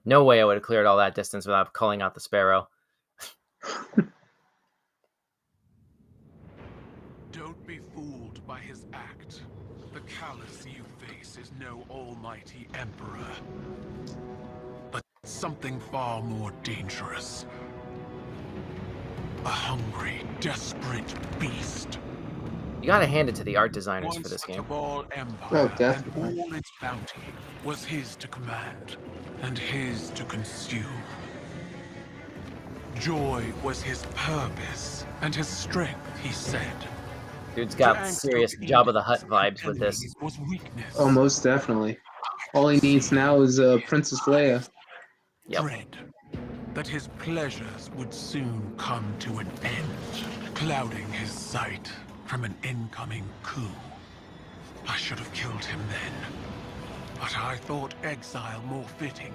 No way I would have cleared all that distance without calling out the sparrow. Don't be fooled by his act. The callous you face is no almighty emperor, but something far more dangerous. A hungry, desperate beast. You gotta hand it to the art designers for Once this a game. cabal empire, and definitely. all its bounty was his to command and his to consume. Joy was his purpose and his strength, he said. Dude's got To serious angst of Jabba the Hutt enemies vibes with and this. enemies was weakness. Oh, most definitely. All he needs now is Princess Leia. Yep. Dread that his pleasures would soon come to an end, clouding his sight from an incoming coup. I should have killed him then, but I thought exile more fitting.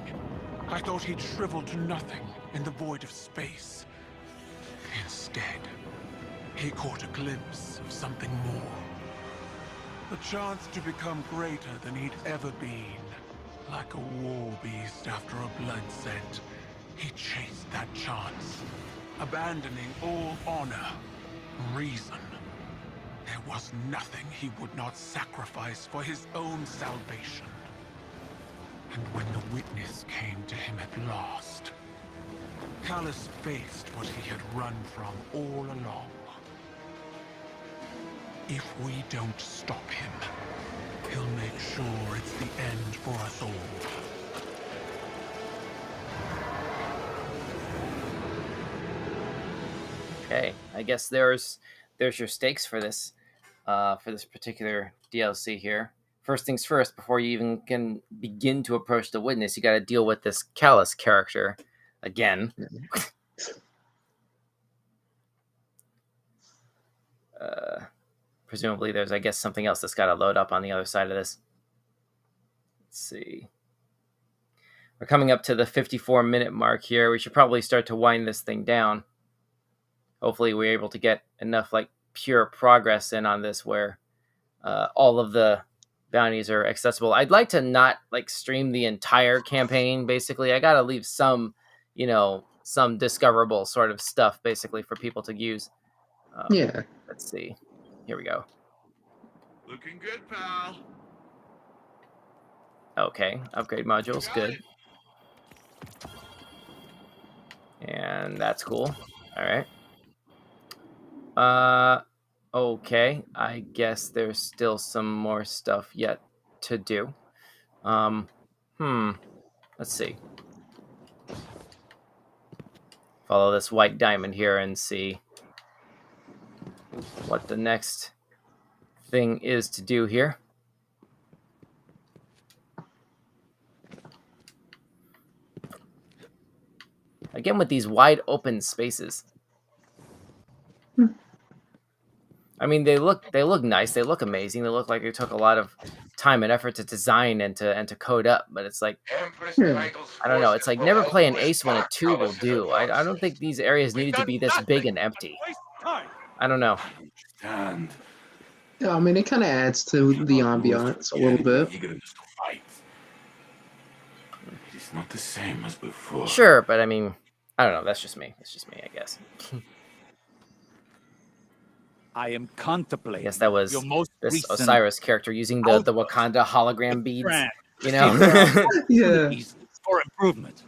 I thought he'd shrivel to nothing in the void of space. Instead, he caught a glimpse of something more. The chance to become greater than he'd ever been. Like a war beast after a blood scent, he chased that chance, abandoning all honor, reason. There was nothing he would not sacrifice for his own salvation. And when the witness came to him at last, Callus faced what he had run from all along. If we don't stop him, he'll make sure it's the end for us all. Okay, I guess there's your stakes for this particular DLC here. First things first, before you even can begin to approach the witness, you got to deal with this Callus character again. Presumably there's, I guess, something else that's got to load up on the other side of this. Let's see. We're coming up to the 54-minute mark here. We should probably start to wind this thing down. Hopefully we're able to get enough like pure progress in on this where all of the bounties are accessible. I'd like to not like stream the entire campaign. Basically, I got to leave some, some discoverable sort of stuff basically for people to use. Yeah. Let's see. Here we go. Looking good, pal. Okay, upgrade modules, good. And that's cool. All right. Okay, I guess there's still some more stuff yet to do. Let's see. Follow this white diamond here and see what the next thing is to do here. Again, with these wide open spaces. I mean, they look nice. They look amazing. They look like they took a lot of time and effort to design and to code up. But it's like, I don't know. It's like never play an ace when a 2 will do. I don't think these areas needed to be this big and empty. I don't know. Yeah, I mean, it kind of adds to the ambiance a little bit. It's not the same as before. Sure, but I mean, I don't know. That's just me. It's just me, I guess. I am contemplating. I guess that was your most this recent Osiris character using the Wakanda hologram beads. Yeah. For improvement.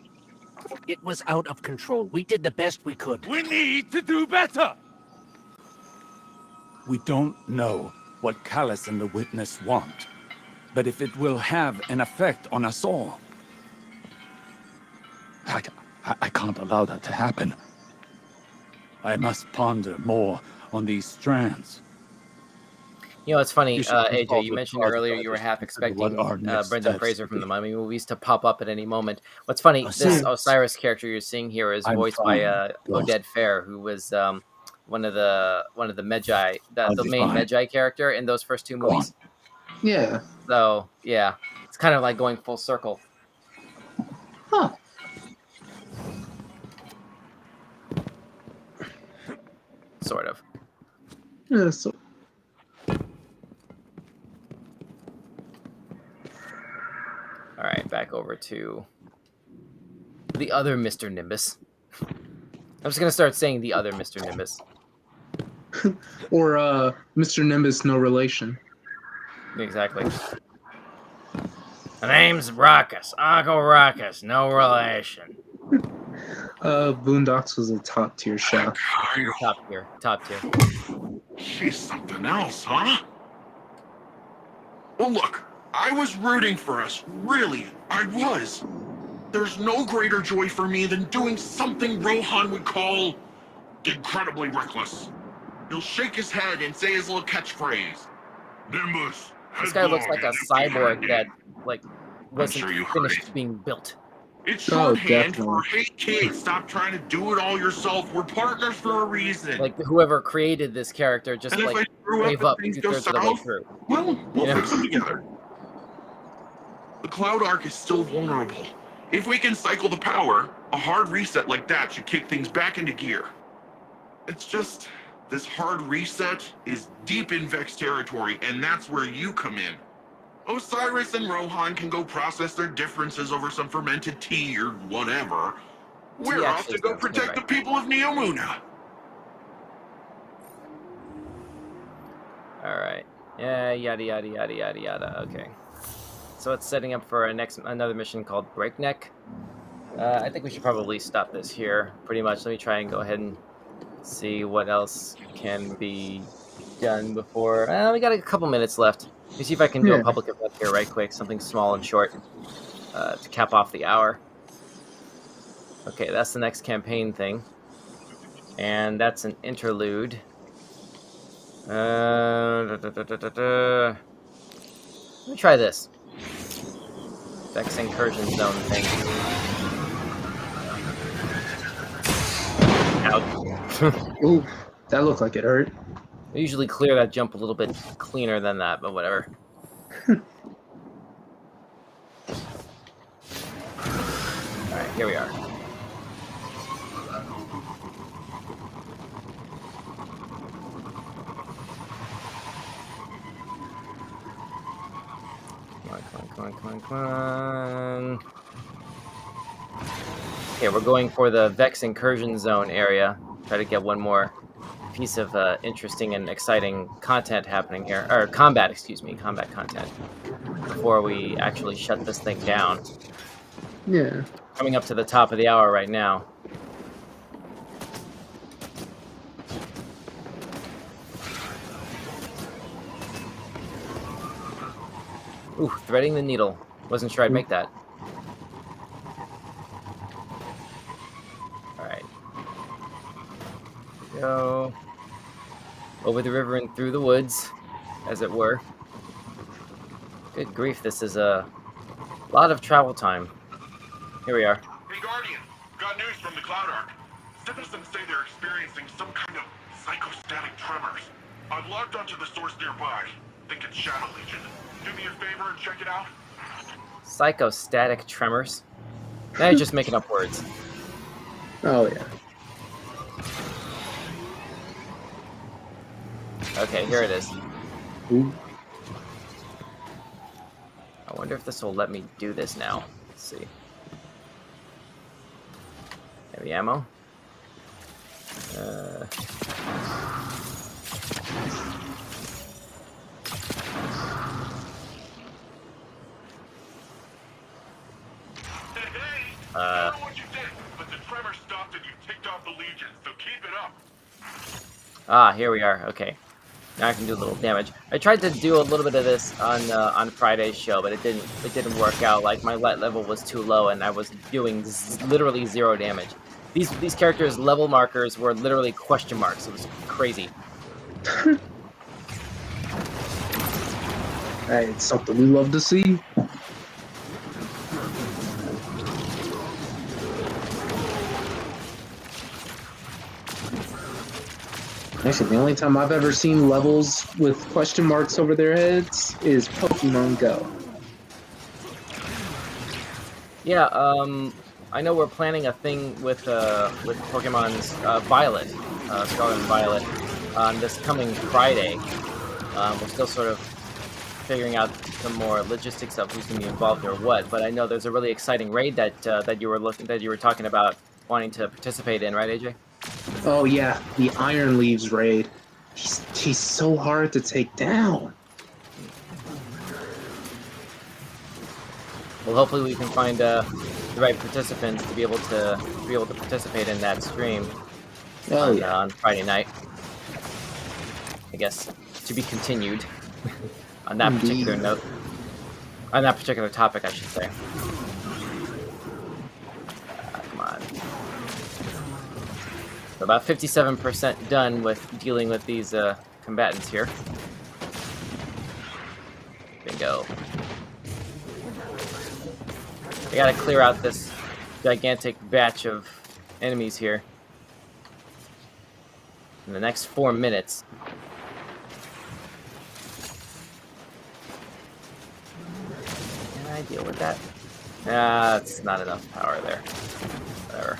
It was out of control. We did the best we could. We need to do better! We don't know what Callus and the Witness want, but if it will have an effect on us all, I can't allow that to happen. I must ponder more on these strands. You know, it's funny, You should AJ, consult you with mentioned Guard earlier you were Brothers half as to what expecting our next Brendan steps Fraser will from the be. Mummy movies to pop up at any moment. What's funny, this Osiris. Osiris character you're seeing here is I'm voiced by fine. Yes. Oded Fair, who was one of the Magi, the main Undefined. Magi character in those first two Go on. movies. Yeah. So yeah, it's kind of like going full circle. Huh. Sort of. Yeah, so All right, back over to the other Mr. Nimbus. I'm just gonna start saying the other Mr. Nimbus. or Mr. Nimbus, no relation. Exactly. The name's Ruckus. Uncle Ruckus, no relation. Boondocks was a top tier show. Top tier. Top tier. She's something else, huh? Well, look, I was rooting for us. Really, I was. There's no greater joy for me than doing something Rohan would call incredibly reckless. He'll shake his head and say his little catchphrase. Nimbus, This guy looks like a cyborg that like wasn't sure you heard finished it. being built. It's Oh, shorthand definitely. for, hey kid, stop trying to do it all yourself. We're partners for a reason. Like whoever created this character just and if I like screw gave up up and things go 2/3 of the way south, through. well, we'll Yeah. fix them together. The Cloud Arc is still vulnerable. If we can cycle the power, a hard reset like that should kick things back into gear. It's just, this hard reset is deep in Vex territory, and that's where you come in. Osiris and Rohan can go process their differences over some fermented tea or whatever. We're Tea off actually to go sounds good, protect the right? people of Neomuna. All right. Yeah. Yada yada yada yada yada. Okay. So it's setting up for another mission called Breakneck. I think we should probably stop this here. Pretty much. Let me try and go ahead and see what else can be done before. We got a couple minutes left. Let me see if I can do a Yeah. public event here right quick. Something small and short to cap off the hour. Okay, that's the next campaign thing. And that's an interlude. Let me try this. Vex incursion zone thing. Ouch. Ooh, that looked like it hurt. I usually clear that jump a little bit cleaner than that, but whatever. Alright, here we are. Come on. Okay, we're going for the Vex incursion zone area. Try to get one more piece of interesting and exciting content happening here, or combat content, before we actually shut this thing down. Yeah. Coming up to the top of the hour right now. Ooh, threading the needle. Wasn't sure I'd make that. Alright. Go over the river and through the woods, as it were. Good grief, this is a lot of travel time. Here we are. Hey Guardian, got news from the Cloud Arc. Citizens say they're experiencing some kind of psychostatic tremors. I've logged onto the source nearby. Think it's Shadow Legion. Do me a favor and check it out. Psychostatic tremors. Now you're just making up words. Oh yeah. Okay, here it is. Ooh. I wonder if this will let me do this now. Let's see. Heavy ammo. Hey, I don't know what you did, but the tremor stopped and you ticked off the Legion, so keep it up. Ah, here we are. Okay, now I can do a little damage. I tried to do a little bit of this on Friday's show, but it didn't work out. Like my light level was too low, and I was doing literally 0 damage. These characters' level markers were literally question marks. It was crazy. Hey, it's something we love to see. Actually, the only time I've ever seen levels with question marks over their heads is Pokemon Go. Yeah, I know we're planning a thing with Pokemon's Violet, Scarlet and Violet, on this coming Friday. We're still sort of figuring out some more logistics of who's going to be involved or what. But I know there's a really exciting raid that you were talking about wanting to participate in, right, AJ? Oh yeah, the Iron Leaves raid. He's so hard to take down. Well, hopefully we can find the right participants to be able to participate in that stream on Friday night. I guess to be continued on that particular note, on that particular topic, I should say. Come on. So about 57% done with dealing with these combatants here. Bingo. I gotta clear out this gigantic batch of enemies here in the next 4 minutes. Can I deal with that? Ah, it's not enough power there. Whatever.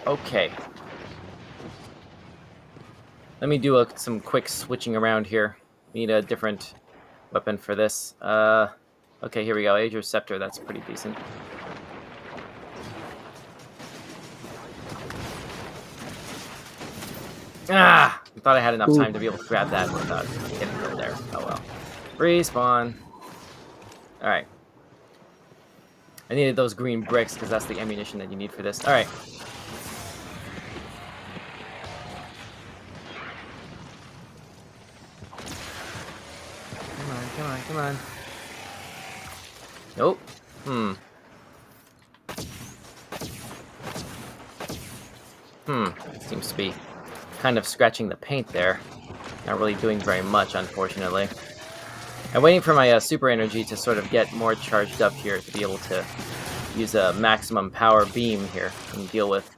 Okay. Let me do some quick switching around here. Need a different weapon for this. Okay, here we go. Ager's Scepter, that's pretty decent. Ah! I thought I had enough time to be able to grab that without getting killed there. Oh well. Respawn. Alright. I needed those green bricks because that's the ammunition that you need for this. Alright. Come on. Nope. Seems to be kind of scratching the paint there. Not really doing very much, unfortunately. I'm waiting for my super energy to sort of get more charged up here to be able to use a maximum power beam here and deal with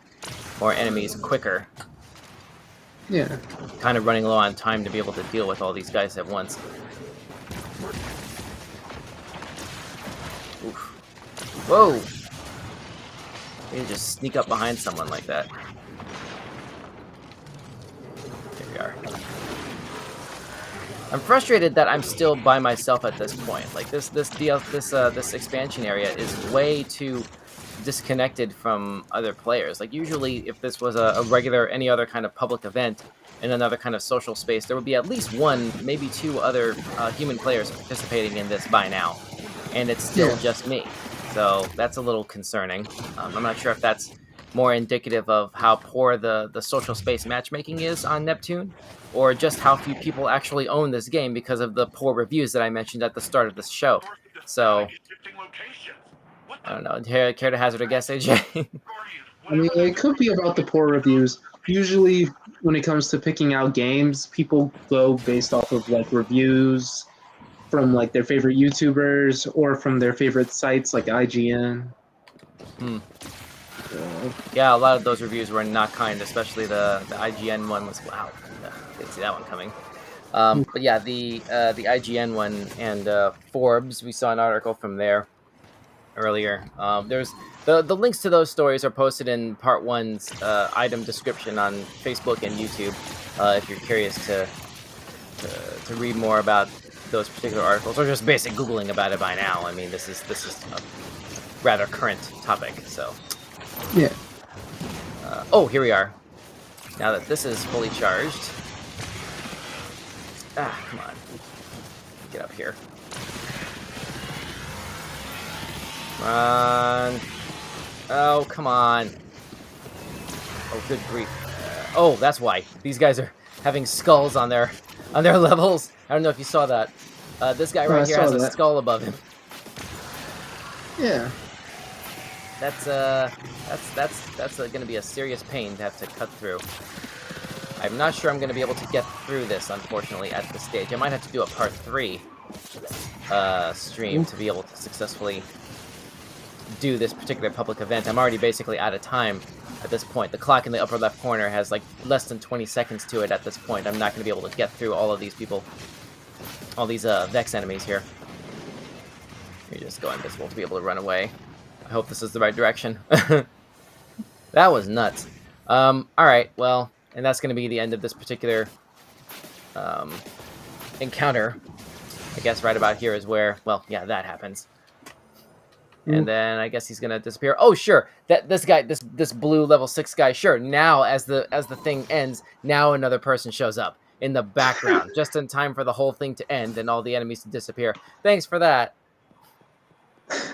more enemies quicker. Yeah. Kind of running low on time to be able to deal with all these guys at once. Oof. Whoa! You can just sneak up behind someone like that. Here we are. I'm frustrated that I'm still by myself at this point. Like this expansion area is way too disconnected from other players. Like usually, if this was a regular any other kind of public event in another kind of social space, there would be at least one, maybe two other human players participating in this by now. And it's still just me. So that's a little concerning. I'm not sure if that's more indicative of how poor the social space matchmaking is on Neptune, or just how few people actually own this game because of the poor reviews that I mentioned at the start of this show. So, I don't know. Care to hazard a guess, AJ? I mean, it could be about the poor reviews. Usually, when it comes to picking out games, people go based off of like reviews from like their favorite YouTubers or from their favorite sites like IGN. Yeah, a lot of those reviews were not kind, especially the IGN one was, wow, didn't see that one coming. But yeah, the IGN one and Forbes, we saw an article from there earlier. There's the links to those stories are posted in part 1's item description on Facebook and YouTube if you're curious to read more about those particular articles, or just basic Googling about it by now. I mean, this is a rather current topic, so. Yeah. Oh, here we are. Now that this is fully charged. Ah, come on. Get up here. Come on. Oh, come on. Oh, good grief. Oh, that's why. These guys are having skulls on their levels. I don't know if you saw that. This guy right here has a skull above him. Yeah. That's going to be a serious pain to have to cut through. I'm not sure I'm going to be able to get through this, unfortunately, at this stage. I might have to do a part 3 stream to be able to successfully do this particular public event. I'm already basically out of time at this point. The clock in the upper left corner has like less than 20 seconds to it at this point. I'm not going to be able to get through all of these people, all these Vex enemies here. You just go invisible to be able to run away. I hope this is the right direction. That was nuts. Alright, well, and that's going to be the end of this particular encounter. I guess right about here is where, well, yeah, that happens. And then I guess he's gonna disappear. Oh, sure. This guy, this blue level 6 guy. Sure. Now, as the thing ends, now another person shows up in the background, just in time for the whole thing to end and all the enemies to disappear. Thanks for that.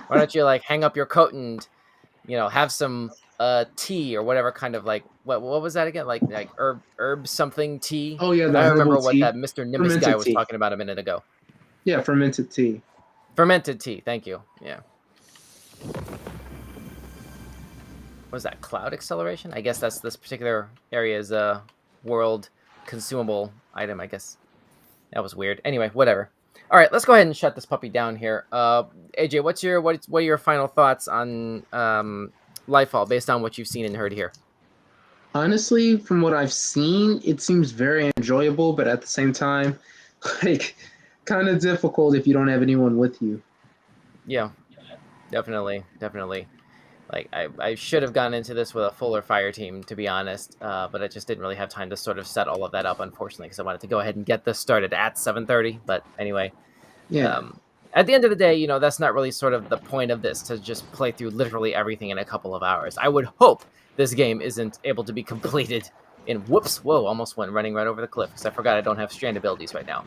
Why don't you like hang up your coat and, you know, have some tea or whatever kind of like what was that again? Like herb something tea. Oh yeah, the I remember herbal what tea. that Mr. Nimbus Fermented guy was tea. talking about a minute ago. Yeah, fermented tea. Fermented tea. Thank you. Yeah. What was that? Cloud acceleration? I guess that's this particular area's world consumable item, I guess. That was weird. Anyway, whatever. All right, let's go ahead and shut this puppy down here. AJ, what are your final thoughts on Lightfall based on what you've seen and heard here? Honestly, from what I've seen, it seems very enjoyable, but at the same time, like kind of difficult if you don't have anyone with you. Yeah, definitely. Like, I should have gone into this with a fuller fire team, to be honest, but I just didn't really have time to sort of set all of that up, unfortunately, because I wanted to go ahead and get this started at 7:30. But anyway, Yeah. At the end of the day, you know, that's not really sort of the point of this, to just play through literally everything in a couple of hours. I would hope this game isn't able to be completed in, whoops, whoa, almost went running right over the cliff, because I forgot I don't have strand abilities right now.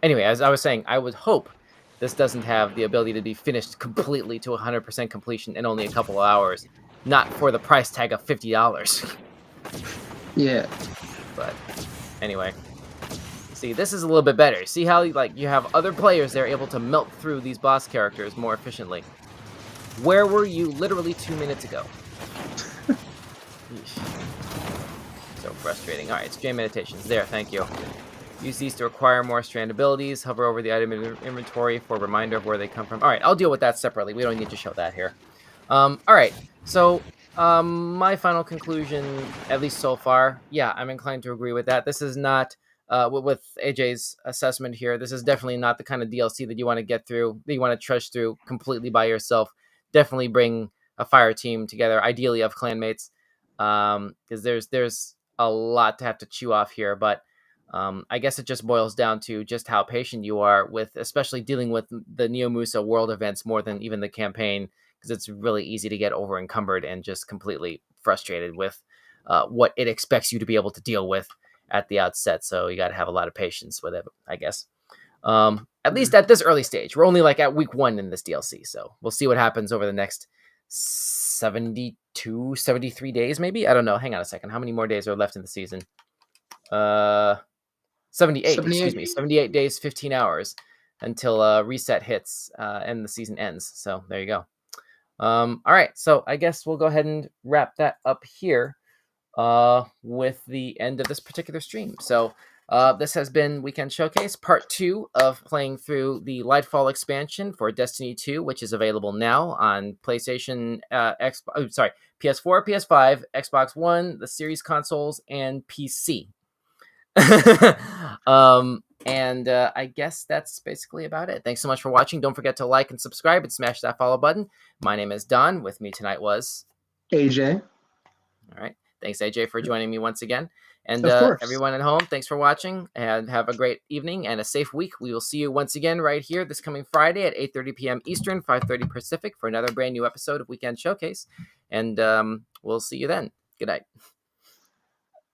Anyway, as I was saying, I would hope this doesn't have the ability to be finished completely to 100% completion in only a couple of hours, not for the price tag of $50. Yeah. But anyway, see, this is a little bit better. See how like you have other players there able to melt through these boss characters more efficiently. Where were you literally 2 minutes ago? So frustrating. All right, it's J Meditations. There, thank you. Use these to acquire more strand abilities. Hover over the item in inventory for a reminder of where they come from. All right, I'll deal with that separately. We don't need to show that here. All right, so my final conclusion, at least so far, yeah, I'm inclined to agree with that. This is not, with AJ's assessment here, this is definitely not the kind of DLC that you want to get through, that you want to trudge through completely by yourself. Definitely bring a fire team together, ideally of clanmates, because there's a lot to have to chew off here, but I guess it just boils down to just how patient you are with, especially dealing with the Neo Musa world events more than even the campaign, because it's really easy to get over encumbered and just completely frustrated with what it expects you to be able to deal with at the outset. So you got to have a lot of patience with it, I guess. At least at this early stage. We're only like at week 1 in this DLC, so we'll see what happens over the next 72, 73 days, maybe? I don't know. Hang on a second. How many more days are left in the season? 78, excuse me. 78 days, 15 hours until reset hits and the season ends. So there you go. All right, so I guess we'll go ahead and wrap that up here with the end of this particular stream. So this has been Weekend Showcase, part 2 of playing through the Lightfall expansion for Destiny 2, which is available now on PlayStation, PS4, PS5, Xbox One, the Series consoles, and PC. I guess that's basically about it. Thanks so much for watching. Don't forget to like and subscribe and smash that follow button. My name is Don. With me tonight was AJ. All right. Thanks, AJ, for joining me once again. And Of course. everyone at home, thanks for watching and have a great evening and a safe week. We will see you once again right here this coming Friday at 8:30 p.m. Eastern, 5:30 Pacific for another brand new episode of Weekend Showcase. And we'll see you then. Good night.